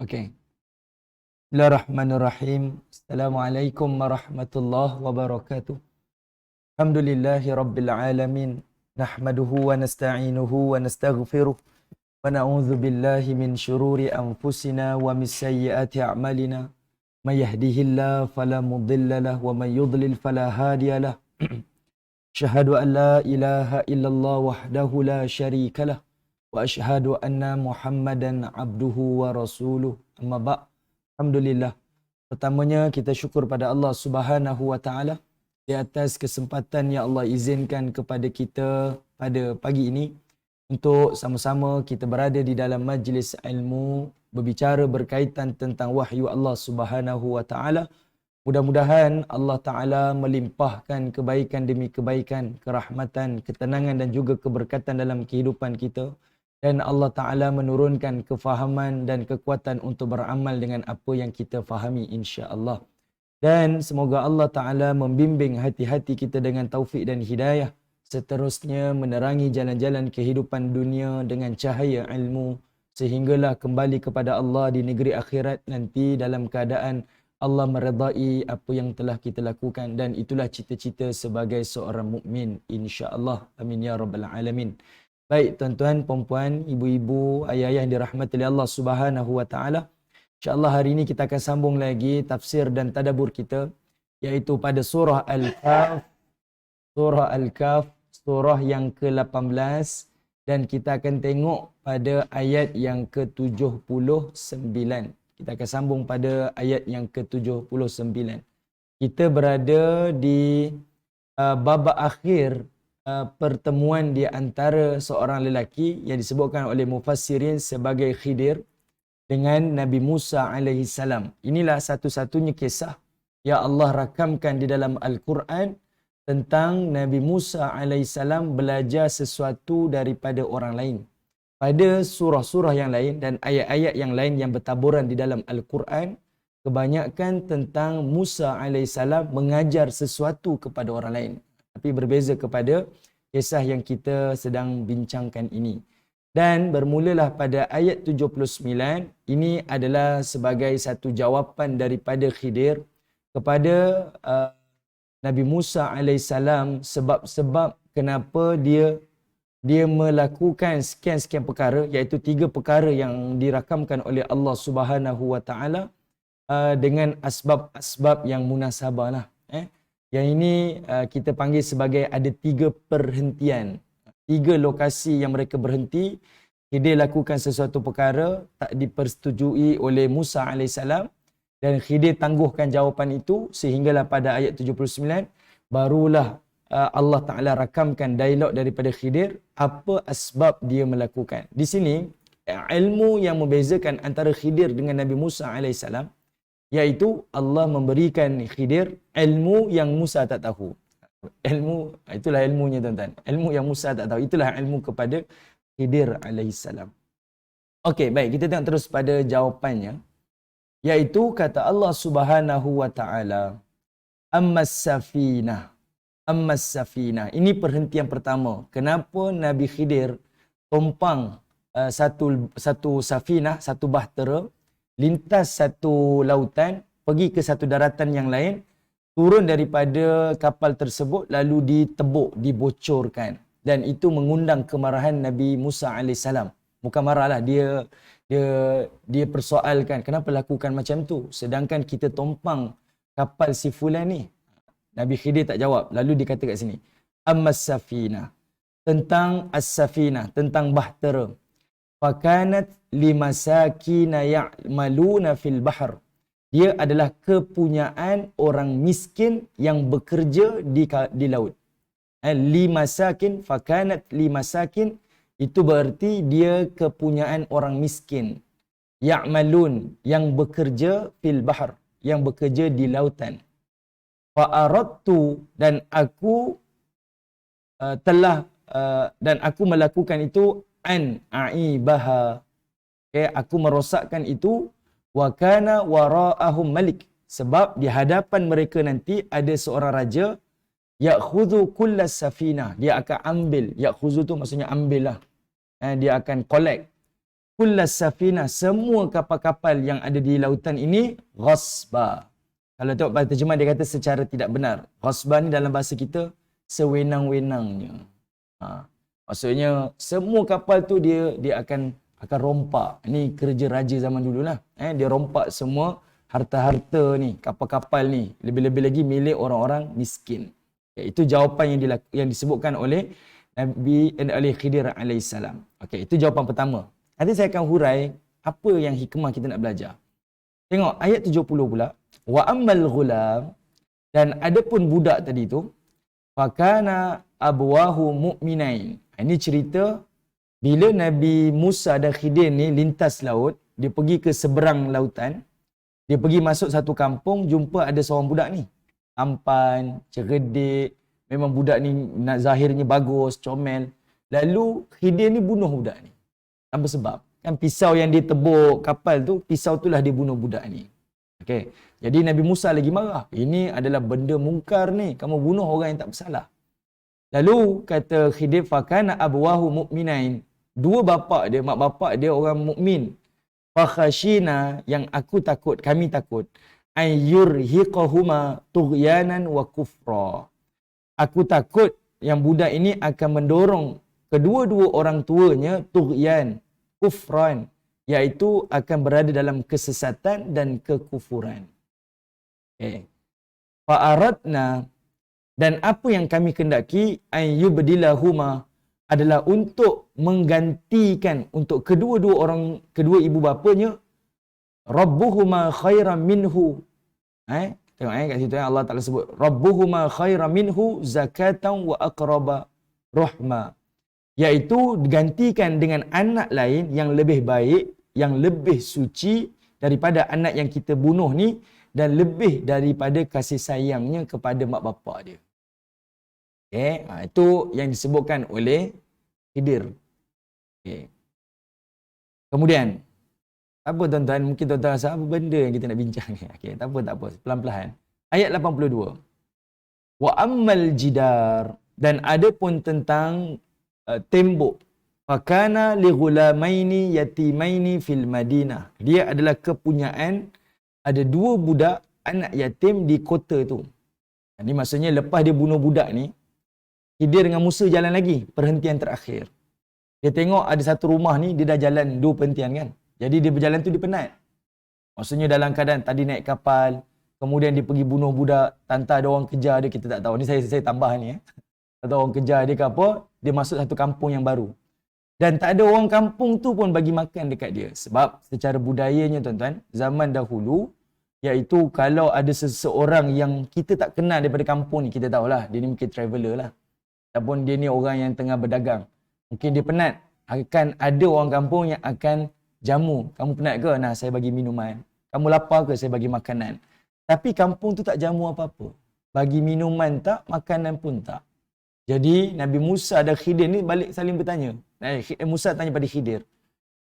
Okey. Bismillahirrahmanirrahim. Assalamualaikum warahmatullahi wabarakatuh. Alhamdulillahi rabbil alamin. Nahmaduhu wa nasta'inuhu wa nastaghfiruh. Wa na'udzu billahi min syururi anfusina wa min sayyiati a'malina. May yahdihillahu fala mudilla lahu wa may yudlil fala hadiya lahu. Asyhadu an la ilaha illallah wahdahu la syarika lah. Wa asyhadu anna Muhammadan abduhu wa rasuluh. Amma ba'. Alhamdulillah. Pertamanya kita syukur pada Allah Subhanahu wa taala di atas kesempatan yang Allah izinkan kepada kita pada pagi ini untuk sama-sama kita berada di dalam majlis ilmu berbicara berkaitan tentang wahyu Allah Subhanahu wa taala. Mudah-mudahan Allah Ta'ala melimpahkan kebaikan demi kebaikan, kerahmatan, ketenangan dan juga keberkatan dalam kehidupan kita. Dan Allah Ta'ala menurunkan kefahaman dan kekuatan untuk beramal dengan apa yang kita fahami insya-Allah. Dan semoga Allah Ta'ala membimbing hati-hati kita dengan taufik dan hidayah. Seterusnya menerangi jalan-jalan kehidupan dunia dengan cahaya ilmu. Sehinggalah kembali kepada Allah di negeri akhirat nanti dalam keadaan Allah meredai apa yang telah kita lakukan. Dan itulah cita-cita sebagai seorang mukmin insya-Allah. Amin ya rabbal alamin. Baik tuan-tuan, puan-puan, ibu-ibu, ayah-ayah yang dirahmati oleh Allah Subhanahu wa taala. Insya-Allah hari ini kita akan sambung lagi tafsir dan tadabbur kita iaitu pada surah Al-Kahf. Surah Al-Kahf, surah yang ke-18 dan kita akan tengok pada ayat yang ke-79. Kita akan sambung pada ayat yang ke-79. Kita berada di babak akhir pertemuan di antara seorang lelaki yang disebutkan oleh mufassirin sebagai Khidir dengan Nabi Musa alaihi salam. Inilah satu-satunya kisah yang Allah rakamkan di dalam Al-Quran tentang Nabi Musa alaihi salam belajar sesuatu daripada orang lain. Pada surah-surah yang lain dan ayat-ayat yang lain yang bertaburan di dalam Al-Quran, kebanyakan tentang Musa alaihi salam mengajar sesuatu kepada orang lain. Tapi berbeza kepada kisah yang kita sedang bincangkan ini. Dan bermulalah pada ayat 79, ini adalah sebagai satu jawapan daripada Khidir kepada Nabi Musa alaihissalam sebab-sebab kenapa dia melakukan sekian-sekian perkara, iaitu 3 perkara yang dirakamkan oleh Allah Subhanahu wa taala dengan asbab-asbab yang munasabah lah. Yang ini kita panggil sebagai ada 3 perhentian. 3 lokasi yang mereka berhenti. Khidir lakukan sesuatu perkara tak dipersetujui oleh Musa AS. Dan Khidir tangguhkan jawapan itu sehinggalah pada ayat 79. Barulah Allah Ta'ala rakamkan dialog daripada Khidir. Apa asbab dia melakukan. Di sini ilmu yang membezakan antara Khidir dengan Nabi Musa AS. Iaitu Allah memberikan Khidir ilmu yang Musa tak tahu. Ilmu, itulah ilmunya tuan-tuan. Ilmu yang Musa tak tahu. Itulah ilmu kepada Khidir alaihissalam. Okey, baik. Kita tengok terus pada jawapannya. Iaitu kata Allah Subhanahu wa taala, Ammas safinah. Ammas safinah. Ini perhentian pertama. Kenapa Nabi Khidir tumpang satu safinah, satu bahtera, lintas satu lautan, pergi ke satu daratan yang lain, turun daripada kapal tersebut, lalu ditebuk, dibocorkan. Dan itu mengundang kemarahan Nabi Musa AS. Bukan marahlah, dia persoalkan, kenapa lakukan macam tu? Sedangkan kita tumpang kapal si fulan ni. Nabi Khidir tak jawab. Lalu dikata kat sini, Ammas safinah. Tentang as-safinah, tentang bahtera. Fakanat limasakina ya'maluna fil bahr. Dia adalah kepunyaan orang miskin yang bekerja di laut. Limasakin, fakanat limasakin, itu berarti dia kepunyaan orang miskin. Ya'malun, yang bekerja fil bahr, yang bekerja di lautan. Fa'aradtu, dan aku dan aku melakukan itu an aibaha. Okay, aku merosakkan itu. Wa kana wara'ahum malik, sebab di hadapan mereka nanti ada seorang raja. Ya'khudhu kullas safinah, dia akan ambil. Ya'khudhu tu maksudnya ambil lah. Dia akan collect kullas safinah, semua kapal-kapal yang ada di lautan ini ghasba. Kalau tengok bahasa terjemah dia kata secara tidak benar. Ghasba ni dalam bahasa kita sewenang-wenangnya. Maksudnya semua kapal tu dia akan rompak. Ini kerja raja zaman dululah. Dia rompak semua harta-harta ni, kapal-kapal ni, lebih-lebih lagi milik orang-orang miskin. Itu jawapan yang disebutkan oleh Nabi Khidir alaihissalam. Okey, itu jawapan pertama. Nanti saya akan hurai apa yang hikmah kita nak belajar. Tengok ayat 70 pula. Wa ammal ghulam, dan adapun budak tadi tu, fakana abwahu mu'minain. Ini cerita bila Nabi Musa dan Khidir ni lintas laut, dia pergi ke seberang lautan, dia pergi masuk satu kampung, jumpa ada seorang budak ni. Tampan, cerdik, memang budak ni zahirnya bagus, comel. Lalu Khidir ni bunuh budak ni. Tanpa sebab. Kan pisau yang dia tebuk kapal tu, pisau itulah dia bunuh budak ni. Okey. Jadi Nabi Musa lagi marah. Ini adalah benda mungkar ni. Kamu bunuh orang yang tak bersalah. Lalu kata Khidir, fakana abwahu mu'minain. Dua bapa dia, mak bapak dia orang mukmin. Fakhashina, yang aku takut, kami takut, ayyurhiqahuma tughyanan wa kufra. Aku takut yang budak ini akan mendorong kedua-dua orang tuanya tughyan, kufran, iaitu akan berada dalam kesesatan dan kekufuran. Fa'aradna, dan apa yang kami kendaki, ayyubdilahuma, adalah untuk menggantikan untuk kedua ibu bapanya, rabbuhuma khairan minhu. Tengok kat situ Allah Taala sebut rabbuhuma khairan minhu zakatan wa aqraba rahma, iaitu digantikan dengan anak lain yang lebih baik, yang lebih suci daripada anak yang kita bunuh ni, dan lebih daripada kasih sayangnya kepada mak bapak dia. Itu yang disebutkan oleh Khidir. Kemudian, apa tuan-tuan? Mungkin tuan-tuan rasa apa benda yang kita nak bincang ni? Tak apa. Pelan-pelan. Ayat 82. Wa ammal jidar, dan ada pun tentang tembok. Fakana li ghulamaini yatimaini fil Madinah. Dia adalah kepunyaan ada dua budak anak yatim di kota tu. Ini maksudnya lepas dia bunuh budak ni, Khidir dengan Musa jalan lagi, perhentian terakhir. Dia tengok ada satu rumah ni, dia dah jalan dua perhentian kan. Jadi dia berjalan tu dia penat. Maksudnya dalam keadaan tadi naik kapal, kemudian dia pergi bunuh budak, tanpa ada orang kejar dia, kita tak tahu. Ni saya tambah ni. Atau orang kejar dia ke apa, dia masuk satu kampung yang baru. Dan tak ada orang kampung tu pun bagi makan dekat dia. Sebab secara budayanya tuan-tuan, zaman dahulu, iaitu kalau ada seseorang yang kita tak kenal daripada kampung ni, kita tahulah, dia ni mungkin traveller lah. Ataupun dia ni orang yang tengah berdagang. Mungkin dia penat. Akan ada orang kampung yang akan jamu. Kamu penat ke? Nah, saya bagi minuman. Kamu lapar ke? Saya bagi makanan. Tapi kampung tu tak jamu apa-apa. Bagi minuman tak, makanan pun tak. Jadi Nabi Musa dan Khidir ni balik saling bertanya. Musa tanya pada Khidir,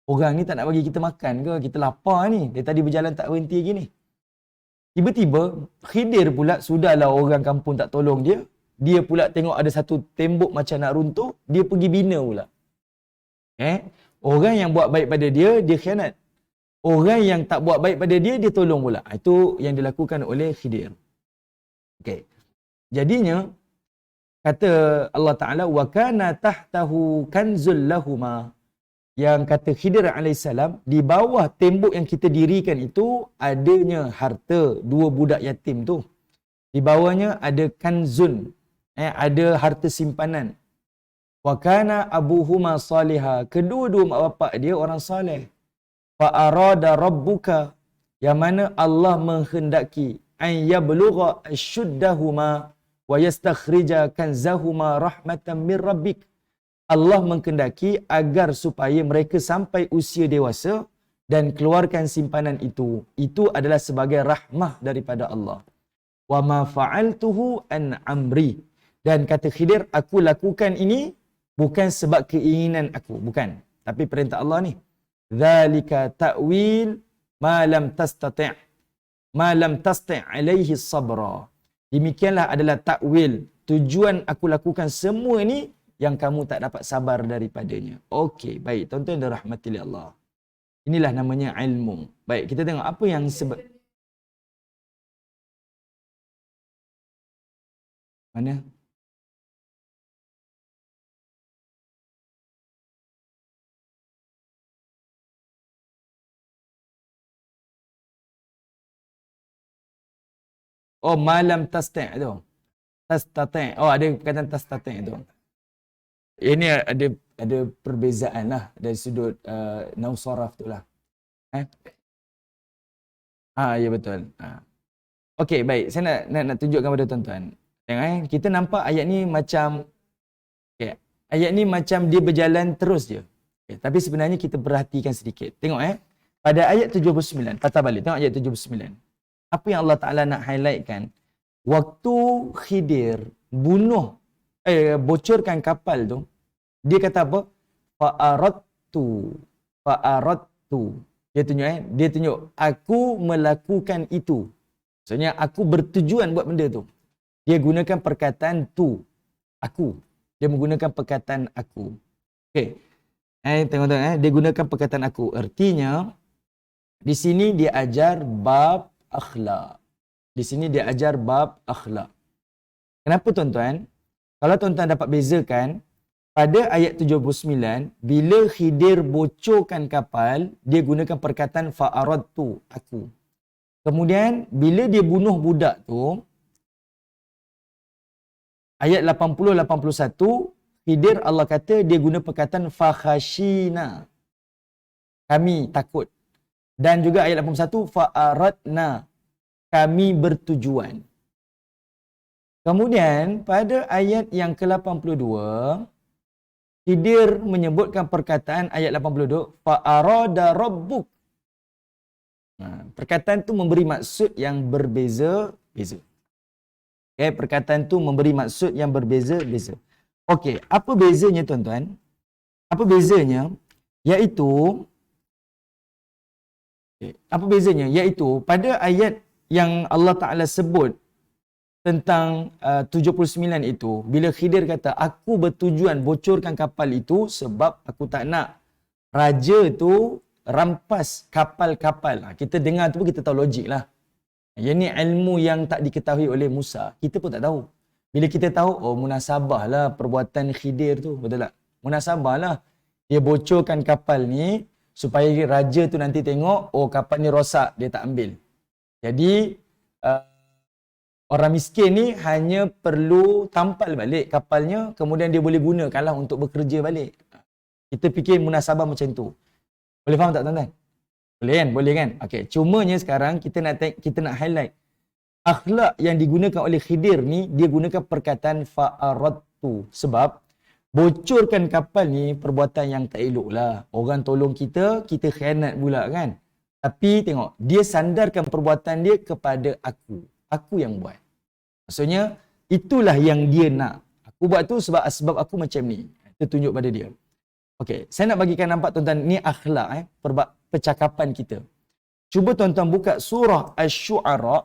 orang ni tak nak bagi kita makan ke? Kita lapar ni. Dia tadi berjalan tak berhenti lagi ni. Tiba-tiba Khidir pula, sudahlah orang kampung tak tolong dia. Dia pula tengok ada satu tembok macam nak runtuh, dia pergi bina pula. Orang yang buat baik pada dia, dia khianat. Orang yang tak buat baik pada dia, dia tolong pula. Itu yang dilakukan oleh Khidir. Jadinya, kata Allah Ta'ala, wa kana tahtahu kanzul lahuma, yang kata Khidir alaihissalam, di bawah tembok yang kita dirikan itu adanya harta dua budak yatim tu. Di bawahnya ada kanzun, ada harta simpanan. Wa kana abuhuma salihah, kedua-dua mak bapak dia orang saleh. Fa arada rabbuka, yang mana Allah menghendaki, an yablugha ashuddahuma wa yastakhrija kanzahuma rahmatan min rabbik. Allah menghendaki agar supaya mereka sampai usia dewasa dan keluarkan simpanan itu. Itu adalah sebagai rahmah daripada Allah. Wa ma fa'altuhu an amri, dan kata Khidir, aku lakukan ini bukan sebab keinginan aku, bukan, tapi perintah Allah ni. Zalika ta'wil ma lam tasti' alaihi sabra. Demikianlah adalah takwil, tujuan aku lakukan semua ni yang kamu tak dapat sabar daripadanya. Okey, baik tuan-tuan dan rahmati Allah. Inilah namanya ilmu. Baik, kita tengok apa yang sebab mana? Oh, malam tasti' tu. Tastati'. Oh, ada perkataan tastati' tu. Ini ada perbezaan lah dari sudut nahwu saraf tu lah. Eh? Ya betul. Okey, baik. Saya nak tunjukkan pada tuan-tuan. Tengok kita nampak ayat ni macam okay, ayat ni macam dia berjalan terus je. Okay, tapi sebenarnya kita perhatikan sedikit. Tengok pada ayat 79, patah balik. Tengok ayat 79. Apa yang Allah Taala nak highlightkan? Waktu Khidir bocorkan kapal tu, dia kata apa? Fa'aradtu. Dia tunjuk aku melakukan itu. Maksudnya aku bertujuan buat benda tu. Dia gunakan perkataan tu. Aku. Dia menggunakan perkataan aku. Okey. Tengok-tengok dia gunakan perkataan aku. Artinya di sini dia ajar bab akhlak. Di sini dia ajar bab akhlak. Kenapa tuan-tuan? Kalau tuan-tuan dapat bezakan, pada ayat 79, bila Khidir bocorkan kapal, dia gunakan perkataan fa'aradtu, aku. Kemudian, bila dia bunuh budak tu, ayat 80-81, Khidir Allah kata dia guna perkataan fakhashina. Kami takut. Dan juga ayat 81, fa'aradna. Kami bertujuan. Kemudian, pada ayat yang ke-82, Khidir menyebutkan perkataan ayat 82, fa'arada rabbuk. Perkataan tu memberi maksud yang berbeza-beza. Okay, perkataan tu memberi maksud yang berbeza-beza. Okey, apa bezanya tuan-tuan? Apa bezanya? Iaitu pada ayat yang Allah Ta'ala sebut tentang 79 itu, bila Khidir kata, aku bertujuan bocorkan kapal itu sebab aku tak nak raja tu rampas kapal-kapal. Kita dengar tu pun kita tahu logik lah. Yang ni ilmu yang tak diketahui oleh Musa. Kita pun tak tahu. Bila kita tahu, munasabah lah perbuatan Khidir tu. Betul tak? Munasabah lah. Dia bocorkan kapal ni supaya raja tu nanti tengok, kapal ni rosak, dia tak ambil. Jadi, orang miskin ni hanya perlu tampal balik kapalnya, kemudian dia boleh gunakanlah untuk bekerja balik. Kita fikir munasabah macam tu. Boleh faham tak tuan-tuan? Boleh kan? Boleh kan? Okey, cumanya sekarang kita nak highlight akhlak yang digunakan oleh Khidir ni, dia gunakan perkataan fa'aradtu. Sebab bocorkan kapal ni perbuatan yang tak elok lah. Orang tolong kita khianat pula kan. Tapi tengok, dia sandarkan perbuatan dia kepada aku. Aku yang buat. Maksudnya, itulah yang dia nak. Aku buat tu sebab aku macam ni. Kita tunjuk pada dia. Okey, saya nak bagikan nampak tuan-tuan, ni akhlak percakapan kita. Cuba tuan-tuan buka surah Asy-Syu'ara.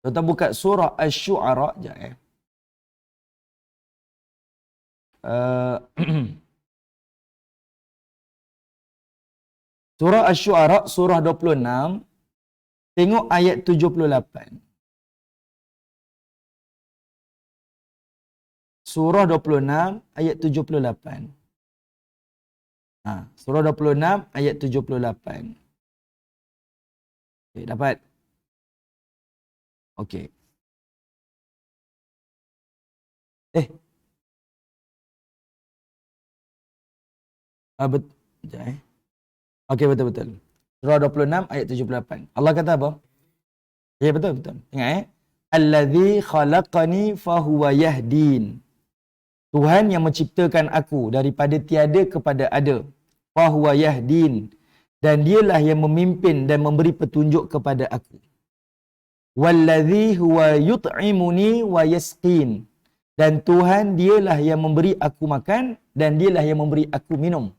Tuan-tuan buka surah Asy-Syu'ara sekejap Surah Asy-Syu'ara, surah 26. Tengok ayat 78. Surah 26, ayat 78. Surah 26, ayat 78. Okay, dapat? Okey. Betul. Okey, betul-betul. Surah 26, ayat 78. Allah kata apa? Ya, betul-betul. Ingat Allazi khalaqani fahuwa yahdin. Tuhan yang menciptakan aku daripada tiada kepada ada. Fahuwa yahdin. Dan dialah yang memimpin dan memberi petunjuk kepada aku. Wallazi huwa yut'imuni wa yasqin. Dan Tuhan dialah yang memberi aku makan dan dialah yang memberi aku minum.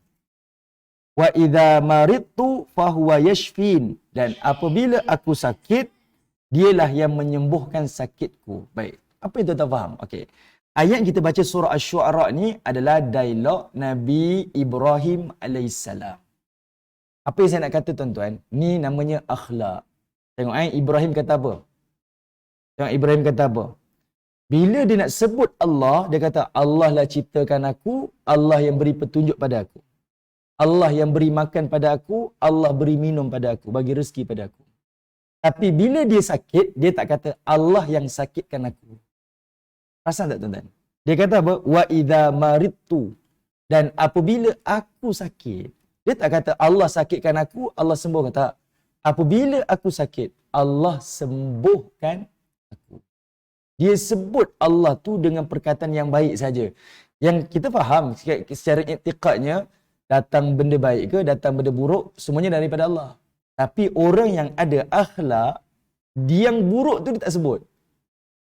Wa idza maridtu fahuwa yashfin. Dan apabila aku sakit, dialah yang menyembuhkan sakitku. Baik. Apa yang tuan-tuan faham? Okey. Ayat yang kita baca surah Asy-Syu'ara ni adalah dialog Nabi Ibrahim alaihissalam. Apa yang saya nak kata tuan-tuan, ni namanya akhlak. Tengok Ibrahim kata apa? Tengok Ibrahim kata apa? Bila dia nak sebut Allah, dia kata Allah lah ciptakan aku, Allah yang beri petunjuk pada aku. Allah yang beri makan pada aku, Allah beri minum pada aku, bagi rezeki pada aku. Tapi bila dia sakit, dia tak kata Allah yang sakitkan aku. Perasan tak tuan-tuan? Dia kata apa? Wa idza maridtu. Dan apabila aku sakit, dia tak kata Allah sakitkan aku, Allah sembuhkan. Tak. Apabila aku sakit, Allah sembuhkan aku. Dia sebut Allah tu dengan perkataan yang baik saja. Yang kita faham secara i'tiqadnya, datang benda baik ke, datang benda buruk, semuanya daripada Allah. Tapi orang yang ada akhlak, dia yang buruk tu dia tak sebut.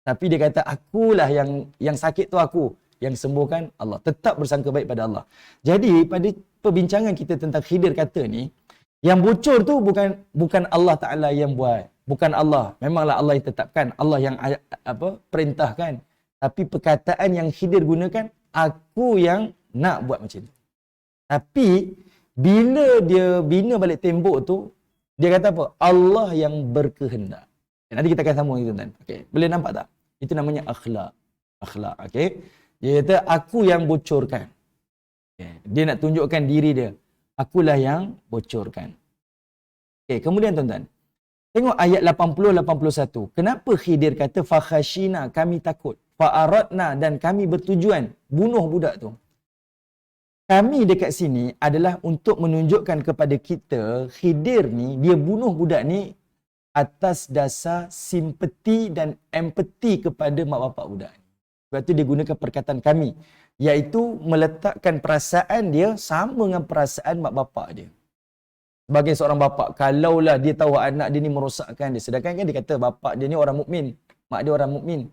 Tapi dia kata, akulah yang sakit tu aku, yang sembuhkan Allah. Tetap bersangka baik pada Allah. Jadi, pada perbincangan kita tentang Khidir kata ni, yang bocor tu bukan Allah Ta'ala yang buat. Bukan Allah. Memanglah Allah yang tetapkan. Allah yang perintahkan. Tapi perkataan yang Khidir gunakan, aku yang nak buat macam tu. Tapi, bila dia bina balik tembok tu, dia kata apa? Allah yang berkehendak. Nanti kita akan sambung itu, tuan. Okey, boleh nampak tak? Itu namanya akhlak. Akhlak, okey. Dia kata aku yang bocorkan. Okay. Dia nak tunjukkan diri dia. Akulah yang bocorkan. Okey, kemudian tuan-tuan. Tengok ayat 80-81. Kenapa Khidir kata fakhashina, kami takut. Fa'aradna, dan kami bertujuan bunuh budak tu. Kami dekat sini adalah untuk menunjukkan kepada kita, Khidir ni, dia bunuh budak ni atas dasar simpati dan empati kepada mak bapak budak ni. Sebab tu dia gunakan perkataan kami, iaitu meletakkan perasaan dia sama dengan perasaan mak bapak dia. Sebagai seorang bapa, kalaulah dia tahu anak dia ni merosakkan dia, sedangkan kan dia kata bapak dia ni orang mukmin, mak dia orang mukmin.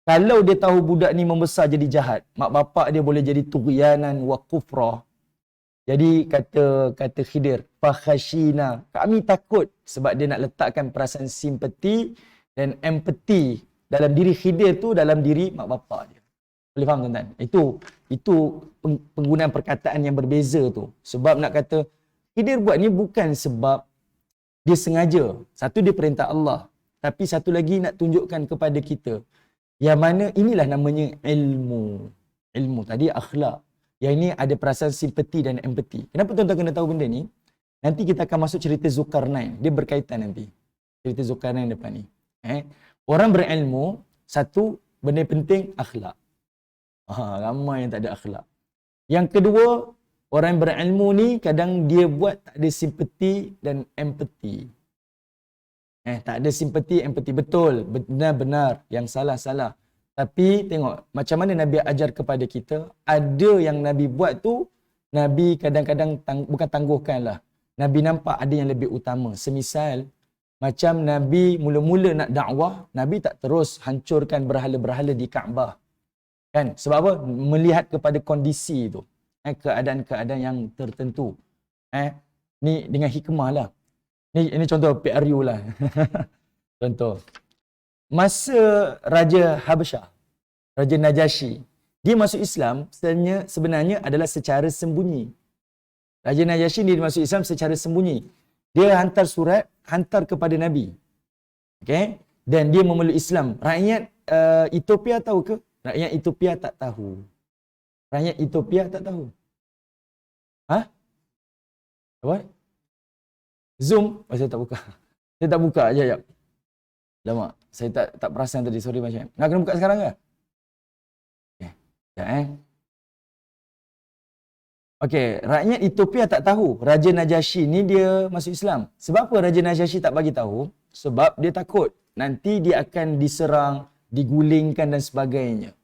Kalau dia tahu budak ni membesar jadi jahat, mak bapak dia boleh jadi tughyanan wa kufra. Jadi kata Khidir, fakhashina, kami takut sebab dia nak letakkan perasaan simpati dan empati dalam diri Khidir tu, dalam diri mak bapak dia. Boleh faham tuan-tuan? Itu penggunaan perkataan yang berbeza tu. Sebab nak kata Khidir buat ni bukan sebab dia sengaja. Satu, dia perintah Allah. Tapi satu lagi nak tunjukkan kepada kita yang mana inilah namanya ilmu. Ilmu tadi akhlak. Yang ini ada perasaan simpati dan empati. Kenapa tuan-tuan kena tahu benda ni? Nanti kita akan masuk cerita Zulkarnain. Dia berkaitan nanti. Cerita Zulkarnain depan ni. Orang berilmu, satu, benda penting, akhlak. Ramai yang tak ada akhlak. Yang kedua, orang yang berilmu ni kadang dia buat tak ada simpati dan empati. Tak ada simpati, empati. Betul, benar-benar. Yang salah-salah. Tapi tengok macam mana Nabi ajar kepada kita. Ada yang Nabi buat tu, Nabi kadang-kadang bukan tangguhkanlah. Nabi nampak ada yang lebih utama. Semisal, macam Nabi mula-mula nak dakwah, Nabi tak terus hancurkan berhala-berhala di Kaabah. Kan? Sebab apa? Melihat kepada kondisi tu. Keadaan-keadaan yang tertentu. Ni dengan hikmah lah. Ini contoh PRU lah. Contoh. Masa Raja Habasyah, Raja Najasyi, dia masuk Islam sebenarnya adalah secara sembunyi. Raja Najasyi ni dia masuk Islam secara sembunyi. Dia hantar surat, hantar kepada Nabi. Okay? Dan dia memeluk Islam. Rakyat Ethiopia tahu ke? Rakyat Ethiopia tak tahu. Rakyat Ethiopia tak tahu. Apa? Zoom? Saya tak buka. Saya tak buka. Sekejap. Lama. Saya tak perasan tadi. Sorry macam. Nak kena buka sekarang ke? Okay. Sekejap Okey, rakyat Ethiopia tak tahu Raja Najasyi ni dia masuk Islam. Sebab apa Raja Najasyi tak bagi tahu? Sebab dia takut nanti dia akan diserang, digulingkan dan sebagainya.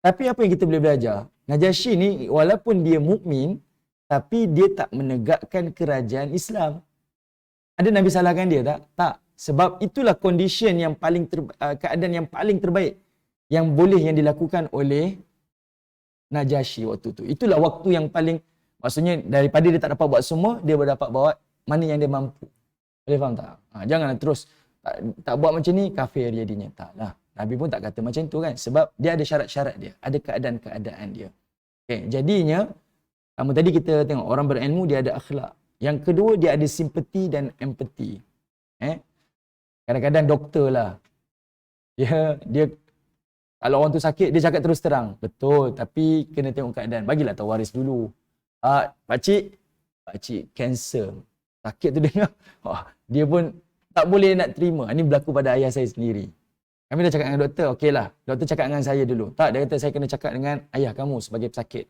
Tapi apa yang kita boleh belajar? Najasyi ni walaupun dia mukmin, tapi dia tak menegakkan kerajaan Islam. Ada Nabi salahkan dia tak? Tak. Sebab itulah condition yang paling keadaan yang paling terbaik yang dilakukan oleh Najasyi waktu tu. Itulah waktu yang paling, maksudnya daripada dia tak dapat buat semua, dia dapat bawa mana yang dia mampu. Boleh faham tak? Janganlah terus tak buat macam ni, kafir jadinya. Taklah. Nabi pun tak kata macam tu kan. Sebab dia ada syarat-syarat dia. Ada keadaan-keadaan dia. Okay, jadinya, tadi kita tengok orang berilmu dia ada akhlak. Yang kedua, dia ada simpati dan empati. Kadang-kadang doktor lah. Dia kalau orang tu sakit, dia cakap terus terang. Betul, tapi kena tengok keadaan. Bagilah tahu waris dulu. Pakcik kanser. Sakit tu dengar. Dia pun tak boleh nak terima. Ini berlaku pada ayah saya sendiri. Kami dah cakap dengan doktor, okeylah. Doktor cakap dengan saya dulu. Tak, dia kata saya kena cakap dengan ayah kamu sebagai pesakit.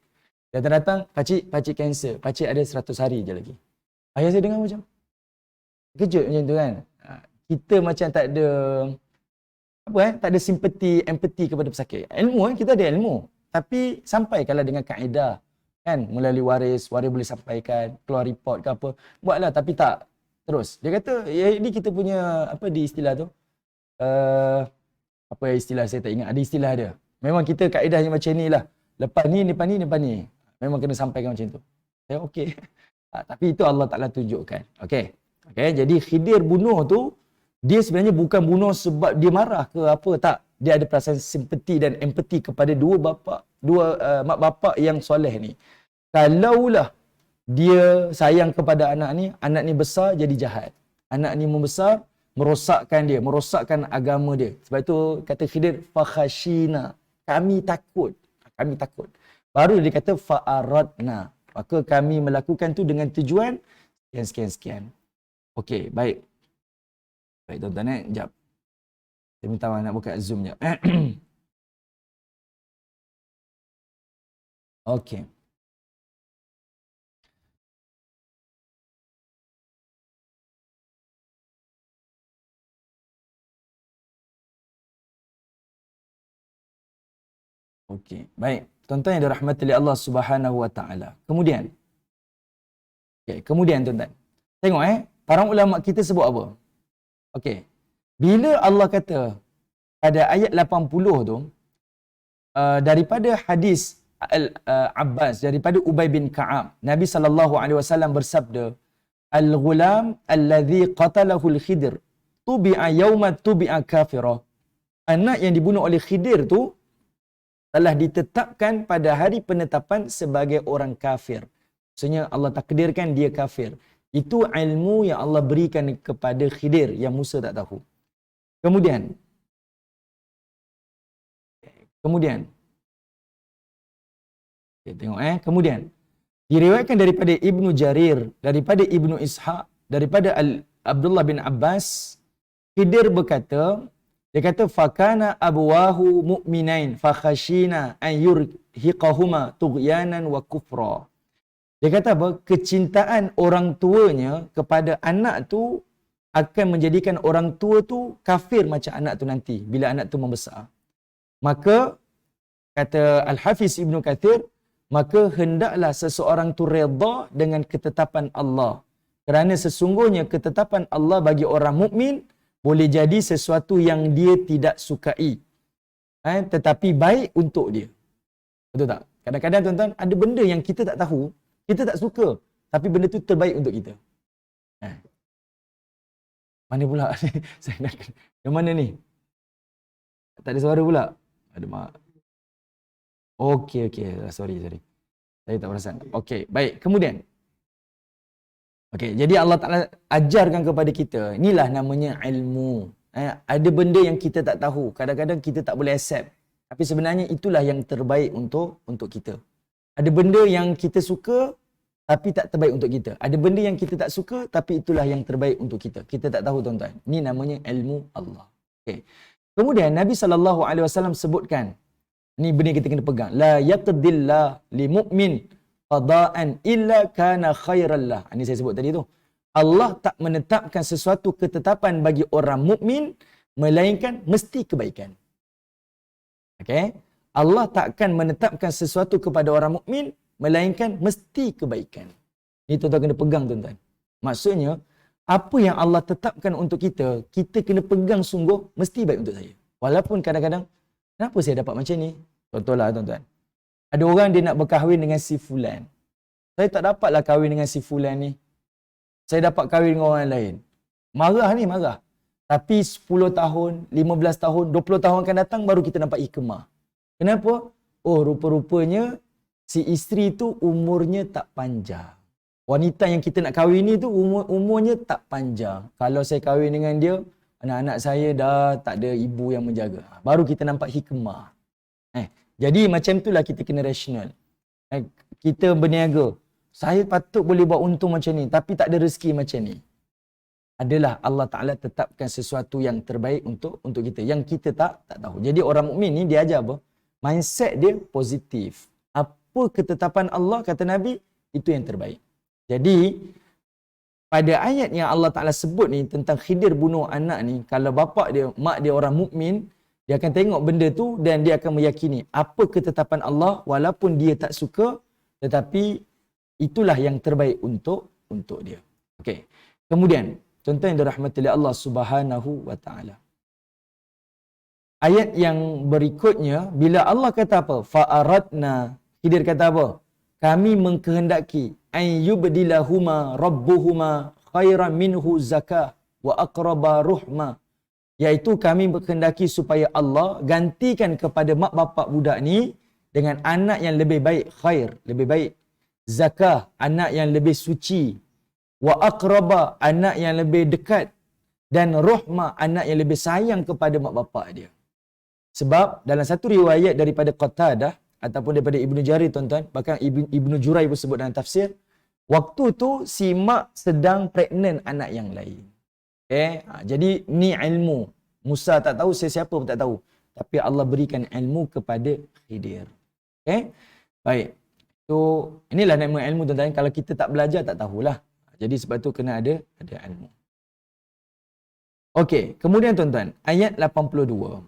Dia datang, pakcik kanser. Pakcik ada 100 hari je lagi. Ayah saya dengar macam, kejut macam tu kan. Kita macam tak ada, tak ada simpati, empati kepada pesakit. Ilmu kita ada ilmu. Tapi sampaikanlah dengan kaedah. Kan, melalui waris boleh sampaikan, keluar report ke apa. Buatlah, tapi tak. Terus. Dia kata, ini kita punya, apa di istilah tu? Apa istilah saya tak ingat. Ada istilah dia. Memang kita kaedahnya macam ni lah. Lepas ni. Memang kena sampaikan macam tu. Saya okey. Tapi itu Allah Ta'ala tunjukkan. Okey. Jadi Khidir bunuh tu, dia sebenarnya bukan bunuh sebab dia marah ke apa. Tak. Dia ada perasaan simpati dan empati kepada dua mak bapak yang soleh ni. Kalaulah dia sayang kepada anak ni besar jadi jahat. Anak ni membesar, merosakkan dia, merosakkan agama dia. Sebab itu kata Khidir, fakhashina. Kami takut. Baru dia kata fa'aradna. Maka kami melakukan tu dengan tujuan sekian. Okey, baik. Baik tuan-tuan, sekejap. Saya minta nak buka Zoom sekejap. Okey. Okey, baik. Tuan-tuan yang dirahmati oleh Allah Subhanahu Wa Taala. Kemudian tuan-tuan. Tengok para ulama kita sebut apa? Okey. Bila Allah kata pada ayat 80 tu, daripada hadis Abbas, daripada Ubay bin Ka'ab, Nabi SAW bersabda, Al-ghulam alladhi qatalahu al-Khidir tubi'a yawma tubi'a kafirah. Anak yang dibunuh oleh Khidir tu telah ditetapkan pada hari penetapan sebagai orang kafir. Maksudnya Allah takdirkan dia kafir. Itu ilmu yang Allah berikan kepada Khidir yang Musa tak tahu. Kemudian tengok kemudian diriwayatkan daripada Ibnu Jarir, daripada Ibnu Ishaq, daripada Abdullah bin Abbas, Khidir berkata, dia kata fakana abwahu mu'minain fakhashina an yurhiqahuma tughyanan wa kufra. Dia kata apa? Kecintaan orang tuanya kepada anak tu akan menjadikan orang tua tu kafir macam anak tu nanti bila anak tu membesar. Maka kata Al-Hafiz Ibnu Kathir, maka hendaklah seseorang tu redha dengan ketetapan Allah. Kerana sesungguhnya ketetapan Allah bagi orang mukmin boleh jadi sesuatu yang dia tidak sukai. Tetapi baik untuk dia. Betul tak? Kadang-kadang tuan-tuan, ada benda yang kita tak tahu, kita tak suka, tapi benda tu terbaik untuk kita. Mana pula? Yang mana ni? Tak ada suara pula. Ada mak. Okey. Sorry. Saya tak perasan. Okey, baik. Kemudian. Okey, jadi Allah Ta'ala ajarkan kepada kita. Inilah namanya ilmu. Ada benda yang kita tak tahu. Kadang-kadang kita tak boleh accept. Tapi sebenarnya itulah yang terbaik untuk kita. Ada benda yang kita suka, tapi tak terbaik untuk kita. Ada benda yang kita tak suka, tapi itulah yang terbaik untuk kita. Kita tak tahu tuan-tuan. Ini namanya ilmu Allah. Okey. Kemudian Nabi SAW sebutkan, ini benda kita kena pegang. La yaqdillah li mu'min qada'an illa kana khairan lah. Ini saya sebut tadi tu. Allah tak menetapkan sesuatu ketetapan bagi orang mukmin melainkan mesti kebaikan. Okey? Allah takkan menetapkan sesuatu kepada orang mukmin melainkan mesti kebaikan. Ini tuan-tuan kena pegang tuan-tuan. Maksudnya, apa yang Allah tetapkan untuk kita, kita kena pegang sungguh, mesti baik untuk saya. Walaupun kadang-kadang, kenapa saya dapat macam ni? Contohlah tuan-tuan. Ada orang dia nak berkahwin dengan si fulan. Saya tak dapatlah kahwin dengan si fulan ni. Saya dapat kahwin dengan orang lain. Marah. Tapi 10 tahun, 15 tahun, 20 tahun akan datang, baru kita nampak hikmah. Kenapa? Oh, rupa-rupanya si isteri tu umurnya tak panjang. wanita yang kita nak kahwin ni tu umurnya tak panjang. Kalau saya kahwin dengan dia, anak-anak saya dah tak ada ibu yang menjaga. Baru kita nampak hikmah. Jadi macam itulah kita kena rasional. Kita berniaga. Saya patut boleh buat untung macam ni, tapi tak ada rezeki macam ni. Adalah Allah Ta'ala tetapkan sesuatu yang terbaik untuk kita. Yang kita tak tahu. Jadi orang mukmin ni dia ajar apa? Mindset dia positif. Apa ketetapan Allah, kata Nabi, itu yang terbaik. Jadi, pada ayat yang Allah Ta'ala sebut ni tentang Khidir bunuh anak ni, kalau bapak dia, mak dia orang mukmin, dia akan tengok benda tu dan dia akan meyakini apa ketetapan Allah walaupun dia tak suka, tetapi itulah yang terbaik untuk dia. Okey. Kemudian, contoh yang dirahmati oleh Allah Subhanahu wa taala. Ayat yang berikutnya, bila Allah kata apa? Fa'aradna. Khidir kata apa? Kami mengkehendaki an yubdilahuma rabbuhuma khairan minhu zakah wa aqraba ruhma. Iaitu kami berkehendaki supaya Allah gantikan kepada mak bapak budak ni dengan anak yang lebih baik, khair, lebih baik. Zakah, anak yang lebih suci. Wa aqraba, anak yang lebih dekat. Dan ruhma, anak yang lebih sayang kepada mak bapak dia. Sebab dalam satu riwayat daripada Qatadah ataupun daripada Ibnu Jarir, tuan-tuan, bahkan Ibnu Jurai pun sebut dalam tafsir, waktu tu si mak sedang pregnant anak yang lain. Jadi ni ilmu. Musa tak tahu, siapa pun tak tahu. Tapi Allah berikan ilmu kepada Khidir. Baik. So, inilah nama ilmu, tuan-tuan. Kalau kita tak belajar, tak tahulah. Jadi sebab tu kena ada ilmu. Okey, kemudian tuan-tuan, ayat 82.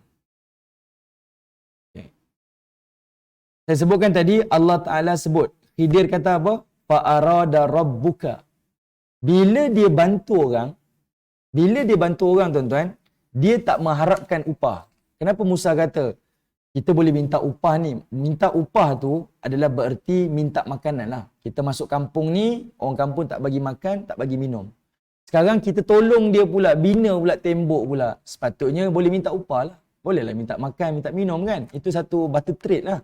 Saya sebutkan tadi, Allah Ta'ala sebut. Khidir kata apa? Fa'arada rabbuka. Bila dia bantu orang, tuan-tuan, dia tak mengharapkan upah. Kenapa Musa kata, kita boleh minta upah ni? Minta upah tu adalah bererti minta makanan lah. Kita masuk kampung ni, orang kampung tak bagi makan, tak bagi minum. Sekarang kita tolong dia pula, bina pula tembok pula. Sepatutnya boleh minta upah lah. Bolehlah minta makan, minta minum kan? Itu satu barter trade lah.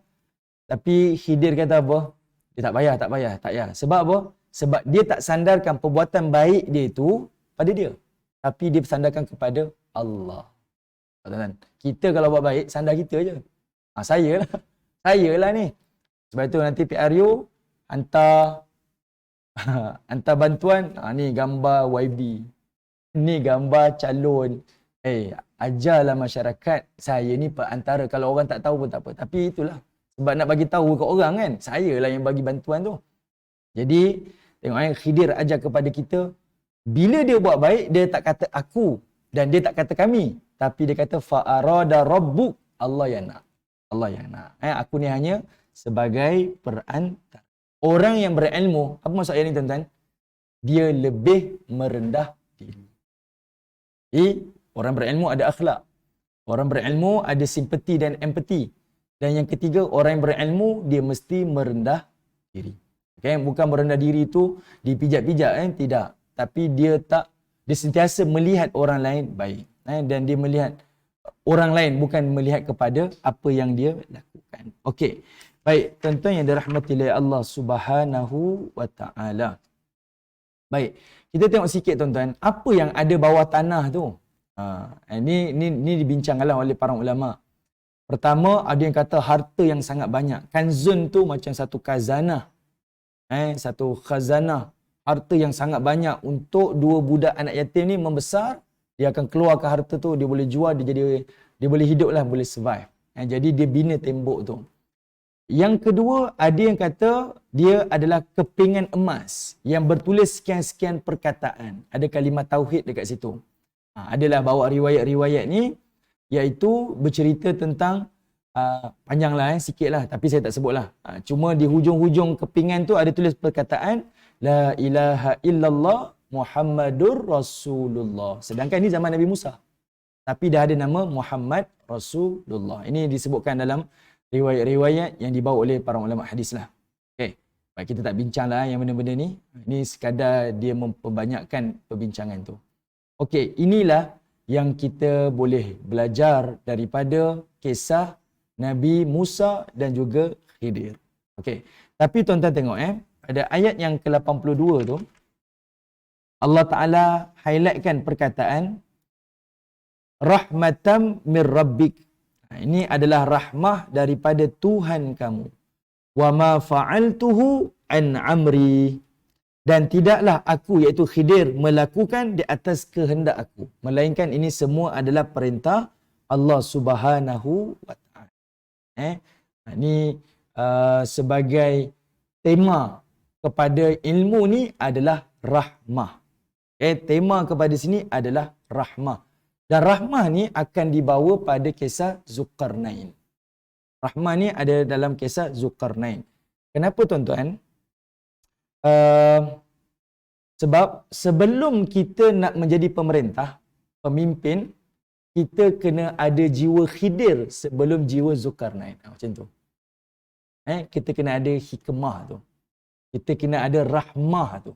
Tapi Khidir kata apa? Dia tak payah. Sebab apa? Sebab dia tak sandarkan perbuatan baik dia itu pada dia. Tapi dia sandarkan kepada Allah. Kita kalau buat baik, sandar kita je. Saya lah ni. Sebab itu nanti PRU hantar bantuan. Ni gambar YB. Ni gambar calon. Ajarlah masyarakat. Saya ni perantara. Kalau orang tak tahu pun tak apa. Tapi itulah. Sebab nak bagi tahu ke orang kan. Saya lah yang bagi bantuan tu. Jadi, tengok Khidir ajar kepada kita. Bila dia buat baik, dia tak kata aku. Dan dia tak kata kami. Tapi dia kata, fa'arada rabbuk. Allah yang nak. Aku ni hanya sebagai perantara. Orang yang berilmu, apa maksud ayat ni tuan-tuan? Dia lebih merendah diri. Orang berilmu ada akhlak. Orang berilmu ada simpati dan empati. Dan yang ketiga, orang yang berilmu, dia mesti merendah diri. Bukan merendah diri itu dipijak-pijak, tidak. Tapi dia sentiasa melihat orang lain baik. Dan dia melihat orang lain, bukan melihat kepada apa yang dia lakukan. Okey. Baik, tuan-tuan yang dirahmati oleh Allah Subhanahu wa taala. Baik, kita tengok sikit tuan-tuan, apa yang ada bawah tanah tu? Ini dibincangkanlah oleh para ulama. Pertama, ada yang kata harta yang sangat banyak. Kanzun tu macam satu khazanah. Satu khazanah. Harta yang sangat banyak untuk dua budak anak yatim ni membesar, dia akan keluarkan harta tu, dia boleh jual, dia boleh hidup lah, boleh survive. Jadi dia bina tembok tu. Yang kedua, ada yang kata dia adalah kepingan emas yang bertulis sekian-sekian perkataan. Ada kalimah tauhid dekat situ. Adalah bawa riwayat-riwayat ni, iaitu bercerita tentang panjanglah sikit lah, tapi saya tak sebutlah. Cuma di hujung-hujung kepingan tu ada tulis perkataan La ilaha illallah Muhammadur Rasulullah. Sedangkan ini zaman Nabi Musa. Tapi dah ada nama Muhammad Rasulullah. Ini disebutkan dalam riwayat-riwayat yang dibawa oleh para ulama hadis lah. Okay. Baik, kita tak bincang lah yang benda-benda ni. Ini sekadar dia memperbanyakkan perbincangan tu. Okey, inilah yang kita boleh belajar daripada kisah Nabi Musa dan juga Khidir. Okey. Tapi tuan-tuan tengok pada ayat yang ke-82 tu, Allah Ta'ala highlightkan perkataan rahmatam mir rabbik. Ini adalah rahmah daripada Tuhan kamu. Wa ma fa'altuhu an amri. Dan tidaklah aku, iaitu Khidir, melakukan di atas kehendak aku. Melainkan ini semua adalah perintah Allah Subhanahu wa Ta'ala. Ini sebagai tema kepada ilmu ni adalah rahmah. Tema kepada sini adalah rahmah. Dan rahmah ni akan dibawa pada kisah Zulkarnain. Rahmah ni ada dalam kisah Zulkarnain. Kenapa tuan-tuan? Sebab sebelum kita nak menjadi pemerintah, pemimpin, kita kena ada jiwa Khidir sebelum jiwa Zulkarnain. Macam tu. Kita kena ada hikmah tu. Kita kena ada rahmah tu.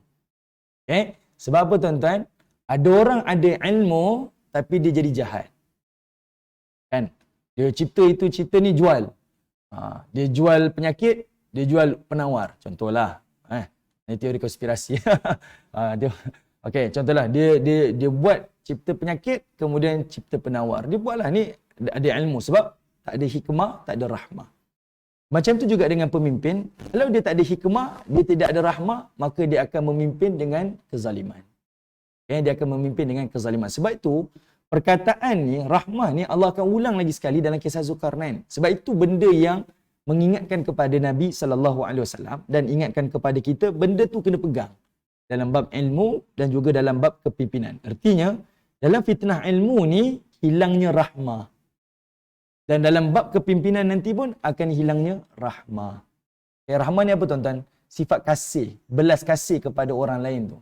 Sebab apa tuan-tuan? Ada orang ada ilmu tapi dia jadi jahat. Kan? Dia cipta ni jual. Dia jual penyakit, dia jual penawar. Contohlah. Ini teori konspirasi. Okey, contohlah dia buat cipta penyakit, kemudian cipta penawar. Dia buatlah ni ada ilmu sebab tak ada hikmah, tak ada rahmah. Macam tu juga dengan pemimpin. Kalau dia tak ada hikmah, dia tidak ada rahmah, maka dia akan memimpin dengan kezaliman. Dia akan memimpin dengan kezaliman. Sebab itu, perkataan ni, rahmah ni Allah akan ulang lagi sekali dalam kisah Zulkarnain. Sebab itu benda yang mengingatkan kepada Nabi SAW dan ingatkan kepada kita, benda tu kena pegang dalam bab ilmu dan juga dalam bab kepimpinan. Artinya, dalam fitnah ilmu ni, hilangnya rahmah. Dan dalam bab kepimpinan nanti pun akan hilangnya rahmah. Rahmah ni apa tuan-tuan? Sifat kasih, belas kasih kepada orang lain tu.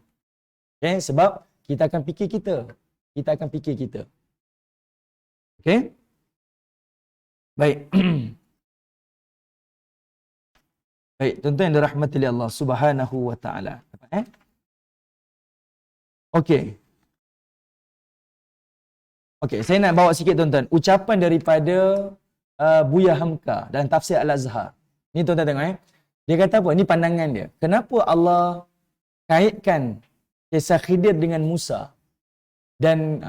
Sebab kita akan fikir kita. Kita akan fikir kita. Okey? Baik. Baik, tuan-tuan yang dirahmati oleh Allah Subhanahu wa Ta'ala. Okey. Okey, saya nak bawa sikit tuan-tuan ucapan daripada Buya Hamka dalam tafsir Al-Azhar. Ni tuan-tuan tengok Dia kata apa? Ni pandangan dia. Kenapa Allah kaitkan kisah Khidir dengan Musa? Dan